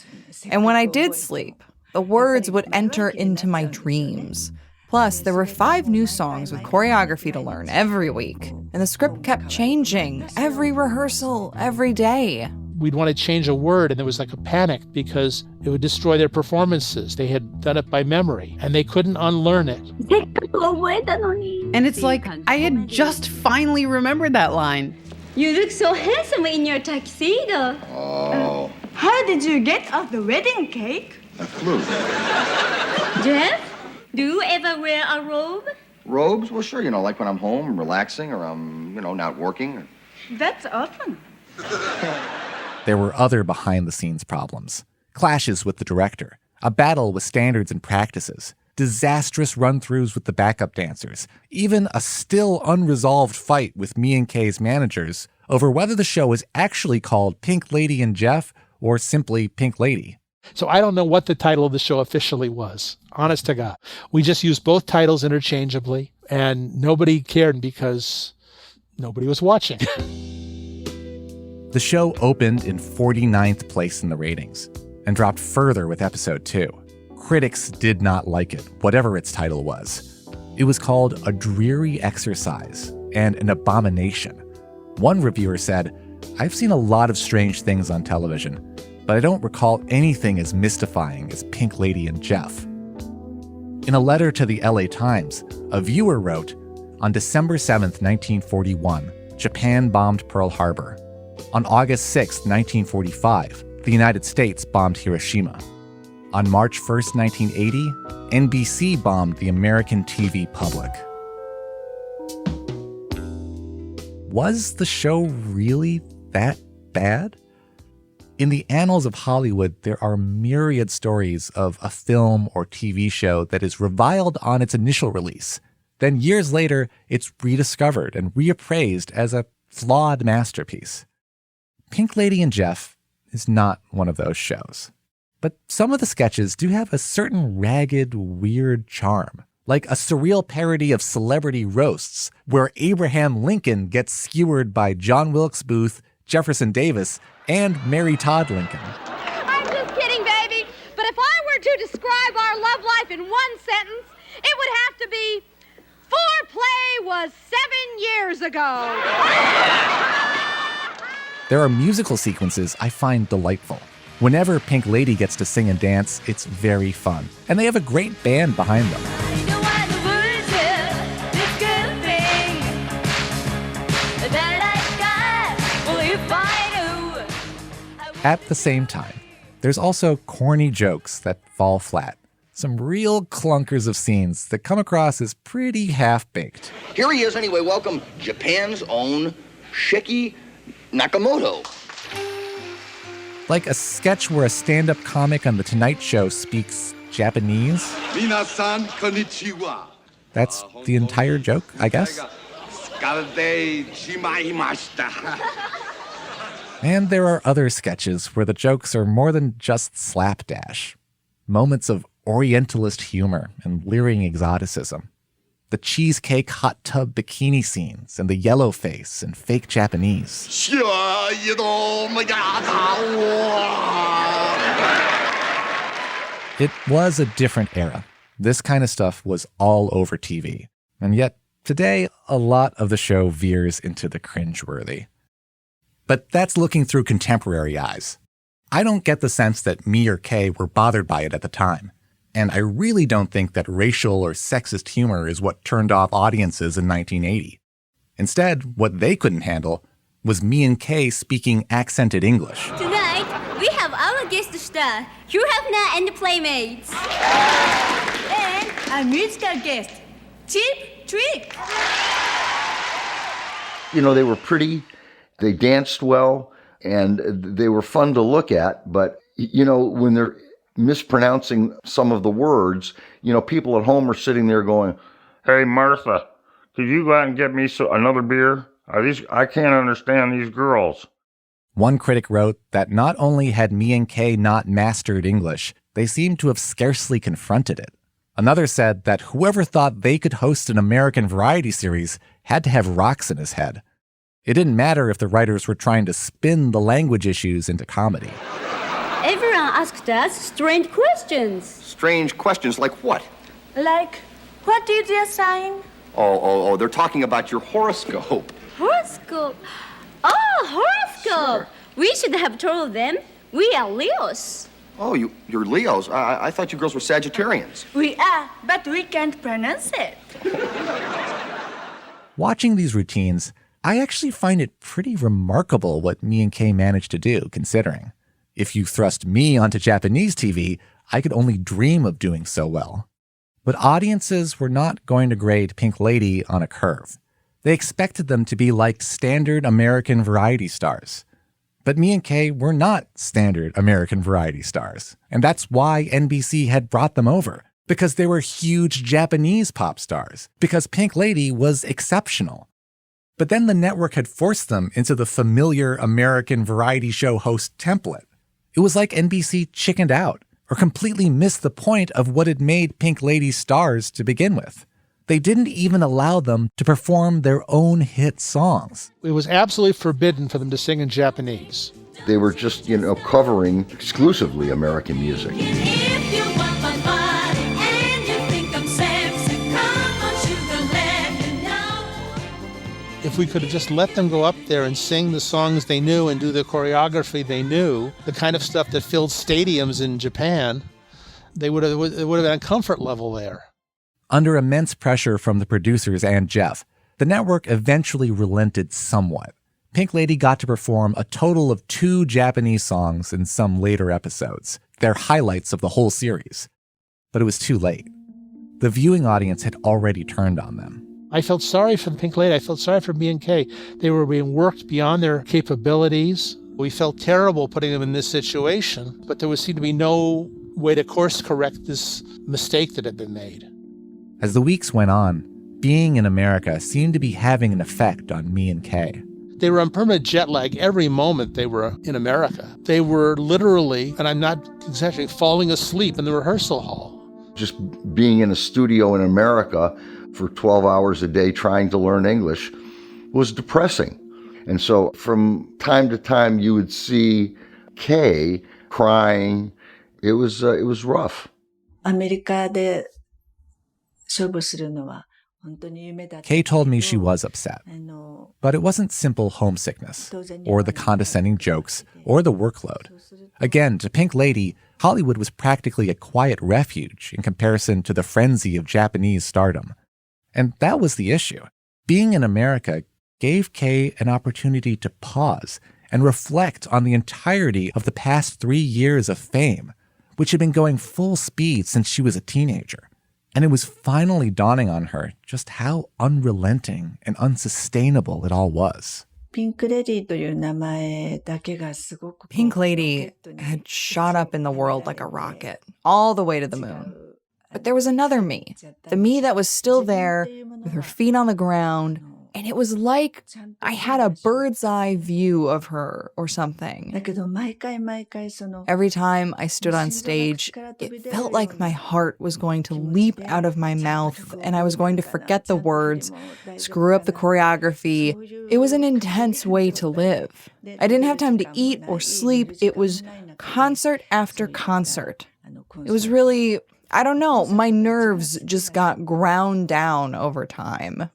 And when I did sleep, the words would enter into my dreams. Plus, there were 5 new songs with choreography to learn every week. And the script kept changing every rehearsal, every day. We'd want to change a word, and there was like a panic because it would destroy their performances. They had done it by memory, and they couldn't unlearn it. And it's like, I had just finally remembered that line. You look so handsome in your tuxedo. Oh. How did you get off the wedding cake? I flew. Jeff, do you ever wear a robe? Robes? Well, sure, like when I'm home, relaxing, or I'm, not working. That's often. There were other behind-the-scenes problems. Clashes with the director. A battle with standards and practices. disastrous run-throughs with the backup dancers, even a still unresolved fight with me and Kay's managers over whether the show was actually called Pink Lady and Jeff or simply Pink Lady. So I don't know what the title of the show officially was, honest to God. We just used both titles interchangeably, and nobody cared because nobody was watching. The show opened in 49th place in the ratings and dropped further with episode 2. Critics did not like it, whatever its title was. It was called a dreary exercise and an abomination. One reviewer said, "I've seen a lot of strange things on television, but I don't recall anything as mystifying as Pink Lady and Jeff." In a letter to the LA Times, a viewer wrote, "On December 7th, 1941, Japan bombed Pearl Harbor. On August 6th, 1945, the United States bombed Hiroshima. On March 1st, 1980, NBC bombed the American TV public." Was the show really that bad? In the annals of Hollywood, there are myriad stories of a film or TV show that is reviled on its initial release. Then years later, it's rediscovered and reappraised as a flawed masterpiece. Pink Lady and Jeff is not one of those shows. But some of the sketches do have a certain ragged, weird charm, like a surreal parody of celebrity roasts, where Abraham Lincoln gets skewered by John Wilkes Booth, Jefferson Davis, and Mary Todd Lincoln. I'm just kidding, baby. But if I were to describe our love life in one sentence, it would have to be, foreplay was 7 years ago. There are musical sequences I find delightful. Whenever Pink Lady gets to sing and dance, it's very fun. And they have a great band behind them. At the same time, there's also corny jokes that fall flat. Some real clunkers of scenes that come across as pretty half-baked. Here he is anyway. Welcome, Japan's own Shiki Nakamoto. Like a sketch where a stand-up comic on The Tonight Show speaks Japanese. Minasan konnichiwa. That's the entire joke, I guess. And there are other sketches where the jokes are more than just slapdash. Moments of Orientalist humor and leering exoticism. The cheesecake hot tub bikini scenes and the yellow face and fake Japanese. It was a different era. This kind of stuff was all over TV. And yet, today, a lot of the show veers into the cringeworthy. But that's looking through contemporary eyes. I don't get the sense that me or Kay were bothered by it at the time. And I really don't think that racial or sexist humor is what turned off audiences in 1980. Instead, what they couldn't handle was me and Kay speaking accented English. Tonight, we have our guest star, Hugh Hefner and the Playmates. And our musical guest, Cheap Trick. You know, they were pretty, they danced well, and they were fun to look at. But, you know, when they're mispronouncing some of the words, you know, people at home are sitting there going, "Hey, Martha, could you go out and get me another beer? I can't understand these girls." One critic wrote that not only had me and Kay not mastered English, they seemed to have scarcely confronted it. Another said that whoever thought they could host an American variety series had to have rocks in his head. It didn't matter if the writers were trying to spin the language issues into comedy. Everyone asked us strange questions. Strange questions like what? Like, what is your sign? Oh, they're talking about your horoscope. Horoscope? Oh, horoscope! Sure. We should have told them we are Leos. Oh, you're Leos. I thought you girls were Sagittarians. We are, but we can't pronounce it. Watching these routines, I actually find it pretty remarkable what me and Kay managed to do, considering. If you thrust me onto Japanese TV, I could only dream of doing so well. But audiences were not going to grade Pink Lady on a curve. They expected them to be like standard American variety stars. But me and Kay were not standard American variety stars. And that's why NBC had brought them over. because they were huge Japanese pop stars, because Pink Lady was exceptional. But then the network had forced them into the familiar American variety show host template. It was like NBC chickened out or completely missed the point of what had made Pink Lady stars to begin with. They didn't even allow them to perform their own hit songs. It was absolutely forbidden for them to sing in Japanese. They were just, covering exclusively American music. If we could have just let them go up there and sing the songs they knew and do the choreography they knew, the kind of stuff that filled stadiums in Japan, it would have been a comfort level there. Under immense pressure from the producers and Jeff, the network eventually relented somewhat. Pink Lady got to perform a total of 2 Japanese songs in some later episodes, their highlights of the whole series. But it was too late. The viewing audience had already turned on them. I felt sorry for the Pink Lady. I felt sorry for B&K. They were being worked beyond their capabilities. We felt terrible putting them in this situation, but there seemed to be no way to course correct this mistake that had been made. As the weeks went on, being in America seemed to be having an effect on me and Kay. They were on permanent jet lag every moment they were in America. They were literally, and I'm not exaggerating, falling asleep in the rehearsal hall. Just being in a studio in America for 12 hours a day trying to learn English was depressing. And so from time to time you would see Kay crying. It was rough. アメリカで勝負するのは Kay told me she was upset, but it wasn't simple homesickness, or the condescending jokes, or the workload. Again, to Pink Lady, Hollywood was practically a quiet refuge in comparison to the frenzy of Japanese stardom. And that was the issue. Being in America gave Kay an opportunity to pause and reflect on the entirety of the past 3 years of fame, which had been going full speed since she was a teenager. And it was finally dawning on her just how unrelenting and unsustainable it all was. Pink Lady had shot up in the world like a rocket, all the way to the moon. But there was another me, the me that was still there with her feet on the ground, and it was like I had a bird's eye view of her or something. Every time I stood on stage, it felt like my heart was going to leap out of my mouth and I was going to forget the words, screw up the choreography. It was an intense way to live. I didn't have time to eat or sleep. It was concert after concert. It was really, I don't know, my nerves just got ground down over time.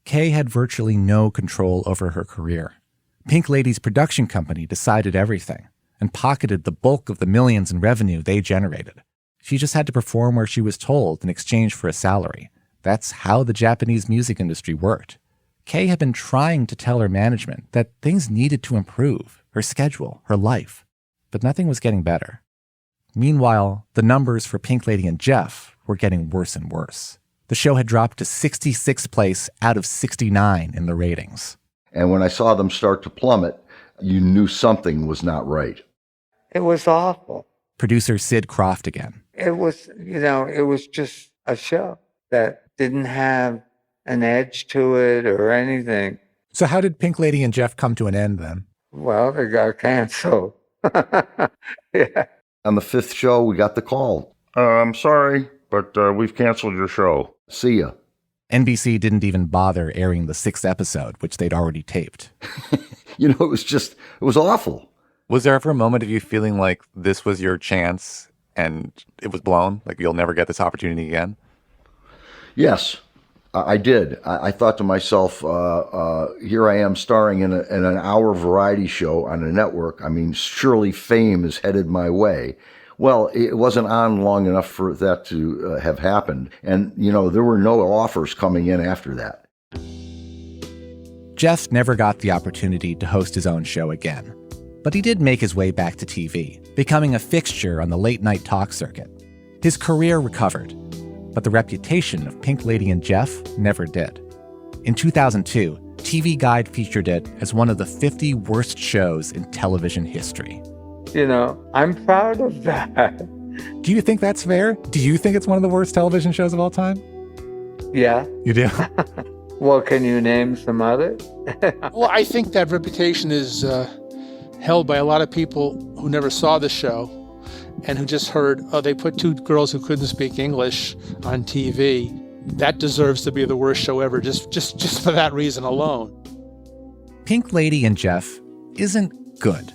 Kay had virtually no control over her career. Pink Lady's production company decided everything and pocketed the bulk of the millions in revenue they generated. She just had to perform where she was told in exchange for a salary. That's how the Japanese music industry worked. Kay had been trying to tell her management that things needed to improve, her schedule, her life, but nothing was getting better. Meanwhile, the numbers for Pink Lady and Jeff were getting worse and worse. The show had dropped to 66th place out of 69 in the ratings. And when I saw them start to plummet, you knew something was not right. It was awful. Producer Sid Krofft again. It was, it was just a show that didn't have an edge to it or anything. So how did Pink Lady and Jeff come to an end then? Well, they got canceled. Yeah. On the 5th show, we got the call. I'm sorry, but we've canceled your show. See ya. NBC didn't even bother airing the 6th episode, which they'd already taped. It was awful. Was there ever a moment of you feeling like this was your chance and it was blown? Like you'll never get this opportunity again? Yes, I did. I thought to myself, here I am starring in an hour variety show on a network. I mean, surely fame is headed my way. Well, it wasn't on long enough for that to have happened. And, there were no offers coming in after that. Jeff never got the opportunity to host his own show again. But he did make his way back to TV, becoming a fixture on the late-night talk circuit. His career recovered, but the reputation of Pink Lady and Jeff never did. In 2002, TV Guide featured it as one of the 50 worst shows in television history. I'm proud of that. Do you think that's fair? Do you think it's one of the worst television shows of all time? Yeah. You do? Well, can you name some others? Well, I think that reputation is held by a lot of people who never saw the show and who just heard, oh, they put two girls who couldn't speak English on TV. That deserves to be the worst show ever, just for that reason alone. Pink Lady and Jeff isn't good.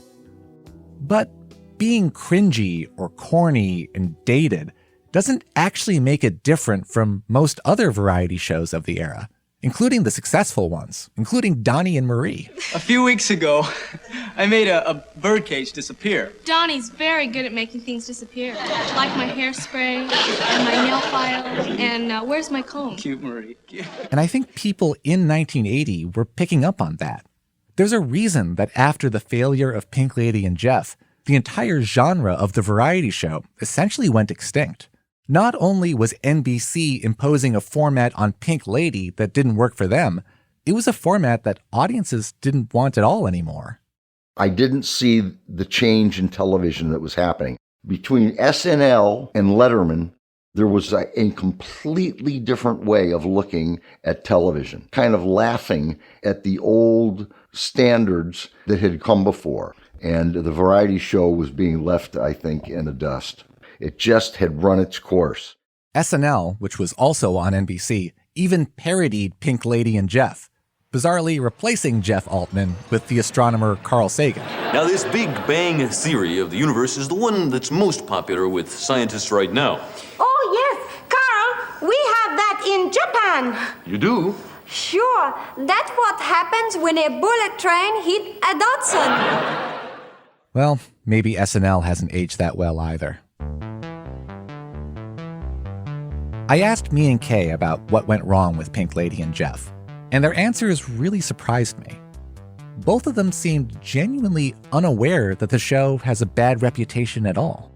But being cringy or corny and dated doesn't actually make it different from most other variety shows of the era, including the successful ones, including Donnie and Marie. A few weeks ago, I made a birdcage disappear. Donnie's very good at making things disappear, like my hairspray and my nail file and where's my comb? Cute, Marie. Cute. And I think people in 1980 were picking up on that. There's a reason that after the failure of Pink Lady and Jeff, the entire genre of the variety show essentially went extinct. Not only was NBC imposing a format on Pink Lady that didn't work for them, it was a format that audiences didn't want at all anymore. I didn't see the change in television that was happening. Between SNL and Letterman, there was a completely different way of looking at television, kind of laughing at the old standards that had come before. And the variety show was being left, I think, in the dust. It just had run its course. SNL, which was also on NBC, even parodied Pink Lady and Jeff, bizarrely replacing Jeff Altman with the astronomer Carl Sagan. Now, this Big Bang theory of the universe is the one that's most popular with scientists right now. Oh, yes, Carl, we have that in Japan. You do? Sure, that's what happens when a bullet train hits a Datsun. Well, maybe SNL hasn't aged that well either. I asked me and Kay about what went wrong with Pink Lady and Jeff, and their answers really surprised me. Both of them seemed genuinely unaware that the show has a bad reputation at all.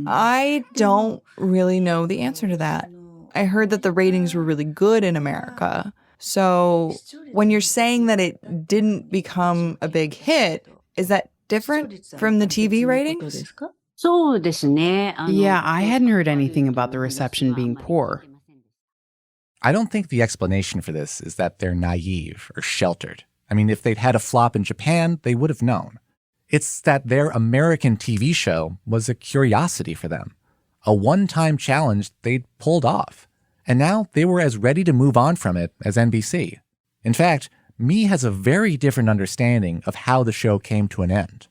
I don't really know the answer to that. I heard that the ratings were really good in America. So when you're saying that it didn't become a big hit, is that different from the TV ratings? Yeah, I hadn't heard anything about the reception being poor. I don't think the explanation for this is that they're naive or sheltered. I mean, if they'd had a flop in Japan, they would have known. It's that their American TV show was a curiosity for them, a one-time challenge they'd pulled off. And now they were as ready to move on from it as NBC. In fact, Me has a very different understanding of how the show came to an end.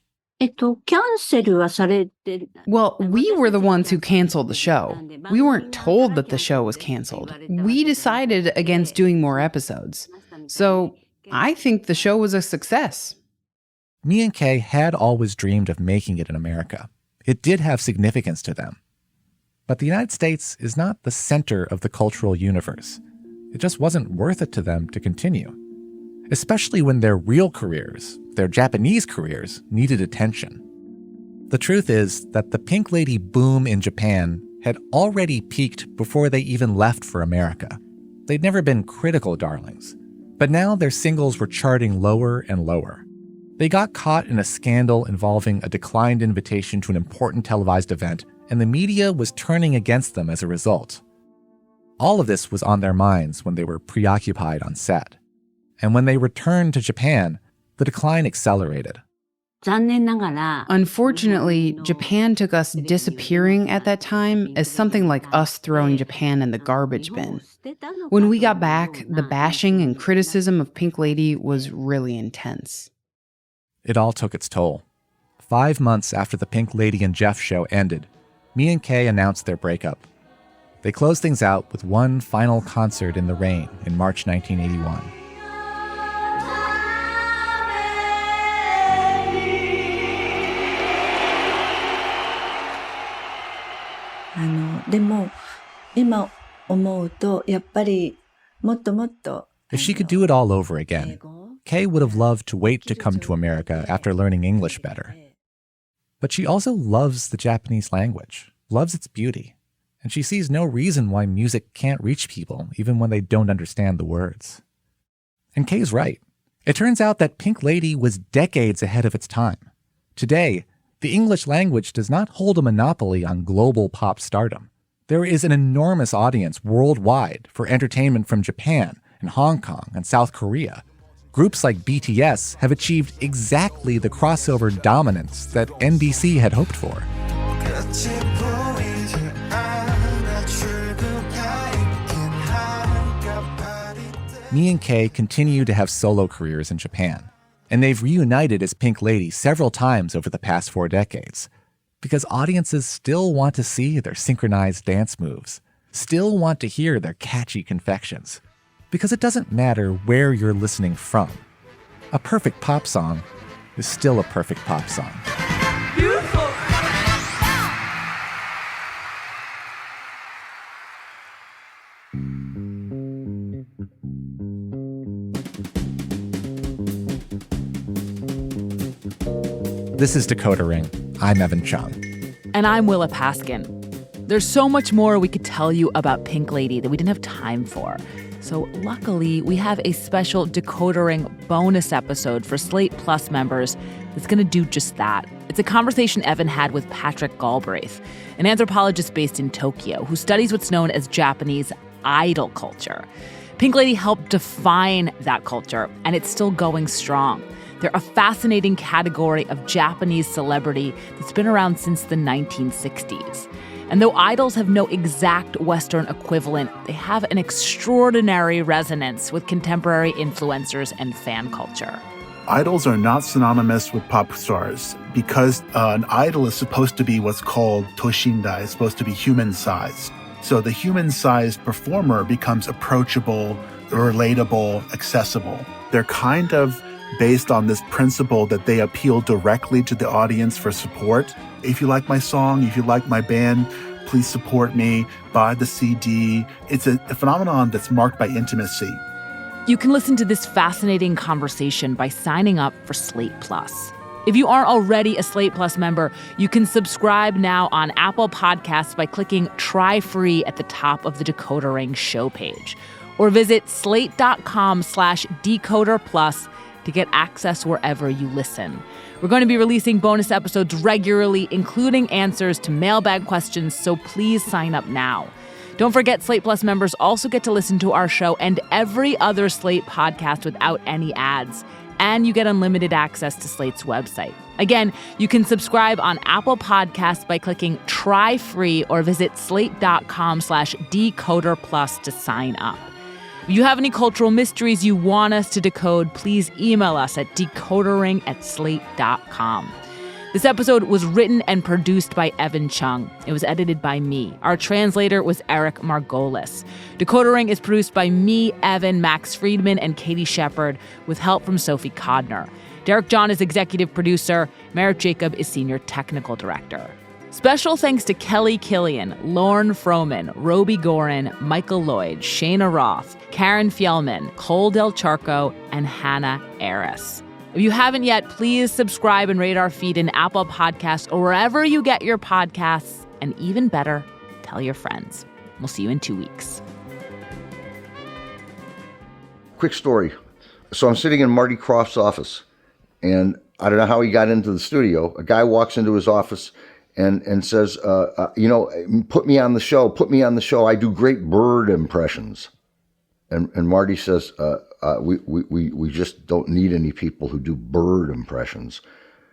Well, we were the ones who canceled the show. We weren't told that the show was canceled. We decided against doing more episodes. So I think the show was a success. Me and Kay had always dreamed of making it in America. It did have significance to them. But the United States is not the center of the cultural universe. It just wasn't worth it to them to continue, especially when their real careers, their Japanese careers, needed attention. The truth is that the Pink Lady boom in Japan had already peaked before they even left for America. They'd never been critical darlings, but now their singles were charting lower and lower. They got caught in a scandal involving a declined invitation to an important televised event, and the media was turning against them as a result. All of this was on their minds when they were preoccupied on set. And when they returned to Japan, the decline accelerated. Unfortunately, Japan took us disappearing at that time as something like us throwing Japan in the garbage bin. When we got back, the bashing and criticism of Pink Lady was really intense. It all took its toll. 5 months after the Pink Lady and Jeff show ended, Me and Kay announced their breakup. They closed things out with one final concert in the rain in March 1981. If she could do it all over again, Kay would have loved to wait to come to America after learning English better. But she also loves the Japanese language, loves its beauty, and she sees no reason why music can't reach people even when they don't understand the words. And Kay's right. It turns out that Pink Lady was decades ahead of its time. Today, The English language does not hold a monopoly on global pop stardom. There is an enormous audience worldwide for entertainment from Japan and Hong Kong and South Korea. Groups like BTS have achieved exactly the crossover dominance that NBC had hoped for. Mi and Kay continue to have solo careers in Japan, and they've reunited as Pink Lady several times over the past 4 decades, because audiences still want to see their synchronized dance moves, still want to hear their catchy confections, because it doesn't matter where you're listening from. A perfect pop song is still a perfect pop song. Beautiful. This is Decodering. I'm Evan Chung. And I'm Willa Paskin. There's so much more we could tell you about Pink Lady that we didn't have time for. So luckily, we have a special Decodering bonus episode for Slate Plus members that's going to do just that. It's a conversation Evan had with Patrick Galbraith, an anthropologist based in Tokyo who studies what's known as Japanese idol culture. Pink Lady helped define that culture, and it's still going strong. They're a fascinating category of Japanese celebrity that's been around since the 1960s. And though idols have no exact Western equivalent, they have an extraordinary resonance with contemporary influencers and fan culture. Idols are not synonymous with pop stars because an idol is supposed to be what's called toshindai, it's supposed to be human-sized. So the human-sized performer becomes approachable, relatable, accessible. They're kind of based on this principle that they appeal directly to the audience for support. If you like my song, if you like my band, please support me, buy the CD. It's a phenomenon that's marked by intimacy. You can listen to this fascinating conversation by signing up for Slate Plus. If you aren't already a Slate Plus member, you can subscribe now on Apple Podcasts by clicking Try Free at the top of the Decodering show page. Or visit slate.com/Decoder Plus to get access wherever you listen. We're going to be releasing bonus episodes regularly, including answers to mailbag questions, so please sign up now. Don't forget, Slate Plus members also get to listen to our show and every other Slate podcast without any ads. And you get unlimited access to Slate's website. Again, you can subscribe on Apple Podcasts by clicking Try Free or visit slate.com/Decoder Plus to sign up. If you have any cultural mysteries you want us to decode, please email us at decodering@slate.com. This episode was written and produced by Evan Chung. It was edited by me. Our translator was Eric Margolis. Decodering is produced by me, Evan, Max Friedman, and Katie Shepard, with help from Sophie Codner. Derek John is executive producer. Merritt Jacob is senior technical director. Special thanks to Kelly Killian, Lorne Froman, Roby Gorin, Michael Lloyd, Shayna Roth, Karen Fjellman, Cole Del Charco, and Hannah Aris. If you haven't yet, please subscribe and rate our feed in Apple Podcasts or wherever you get your podcasts. And even better, tell your friends. We'll see you in 2 weeks. Quick story. So I'm sitting in Marty Krofft's office, and I don't know how he got into the studio. A guy walks into his office and says, put me on the show. Put me on the show. I do great bird impressions. And Marty says, we just don't need any people who do bird impressions.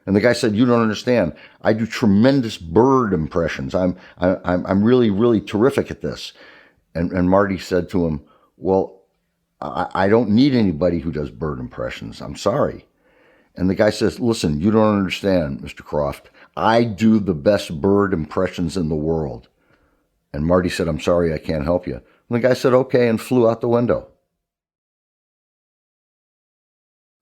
And the guy said, you don't understand. I do tremendous bird impressions. I'm really, really terrific at this. And Marty said to him, well, I don't need anybody who does bird impressions. I'm sorry. And the guy says, listen, you don't understand, Mr. Krofft. I do the best bird impressions in the world. And Marty said, I'm sorry, I can't help you. And the guy said, okay, and flew out the window.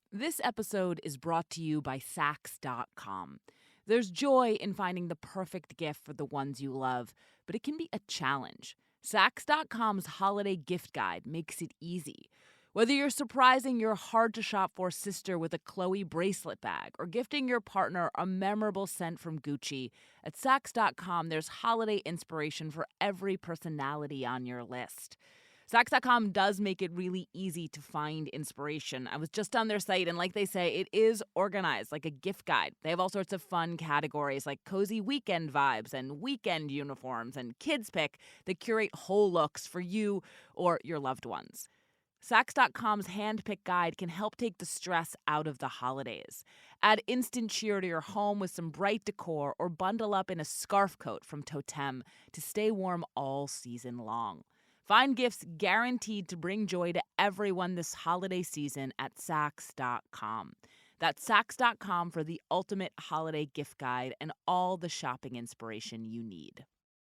This episode is brought to you by Saks.com. There's joy in finding the perfect gift for the ones you love, but it can be a challenge. Saks.com's holiday gift guide makes it easy. Whether you're surprising your hard-to-shop-for sister with a Chloe bracelet bag or gifting your partner a memorable scent from Gucci, at Saks.com there's holiday inspiration for every personality on your list. Saks.com does make it really easy to find inspiration. I was just on their site, and like they say, it is organized like a gift guide. They have all sorts of fun categories like cozy weekend vibes and weekend uniforms and kids pick that curate whole looks for you or your loved ones. Saks.com's hand-picked guide can help take the stress out of the holidays. Add instant cheer to your home with some bright decor or bundle up in a scarf coat from Totem to stay warm all season long. Find gifts guaranteed to bring joy to everyone this holiday season at Saks.com. That's Saks.com for the ultimate holiday gift guide and all the shopping inspiration you need.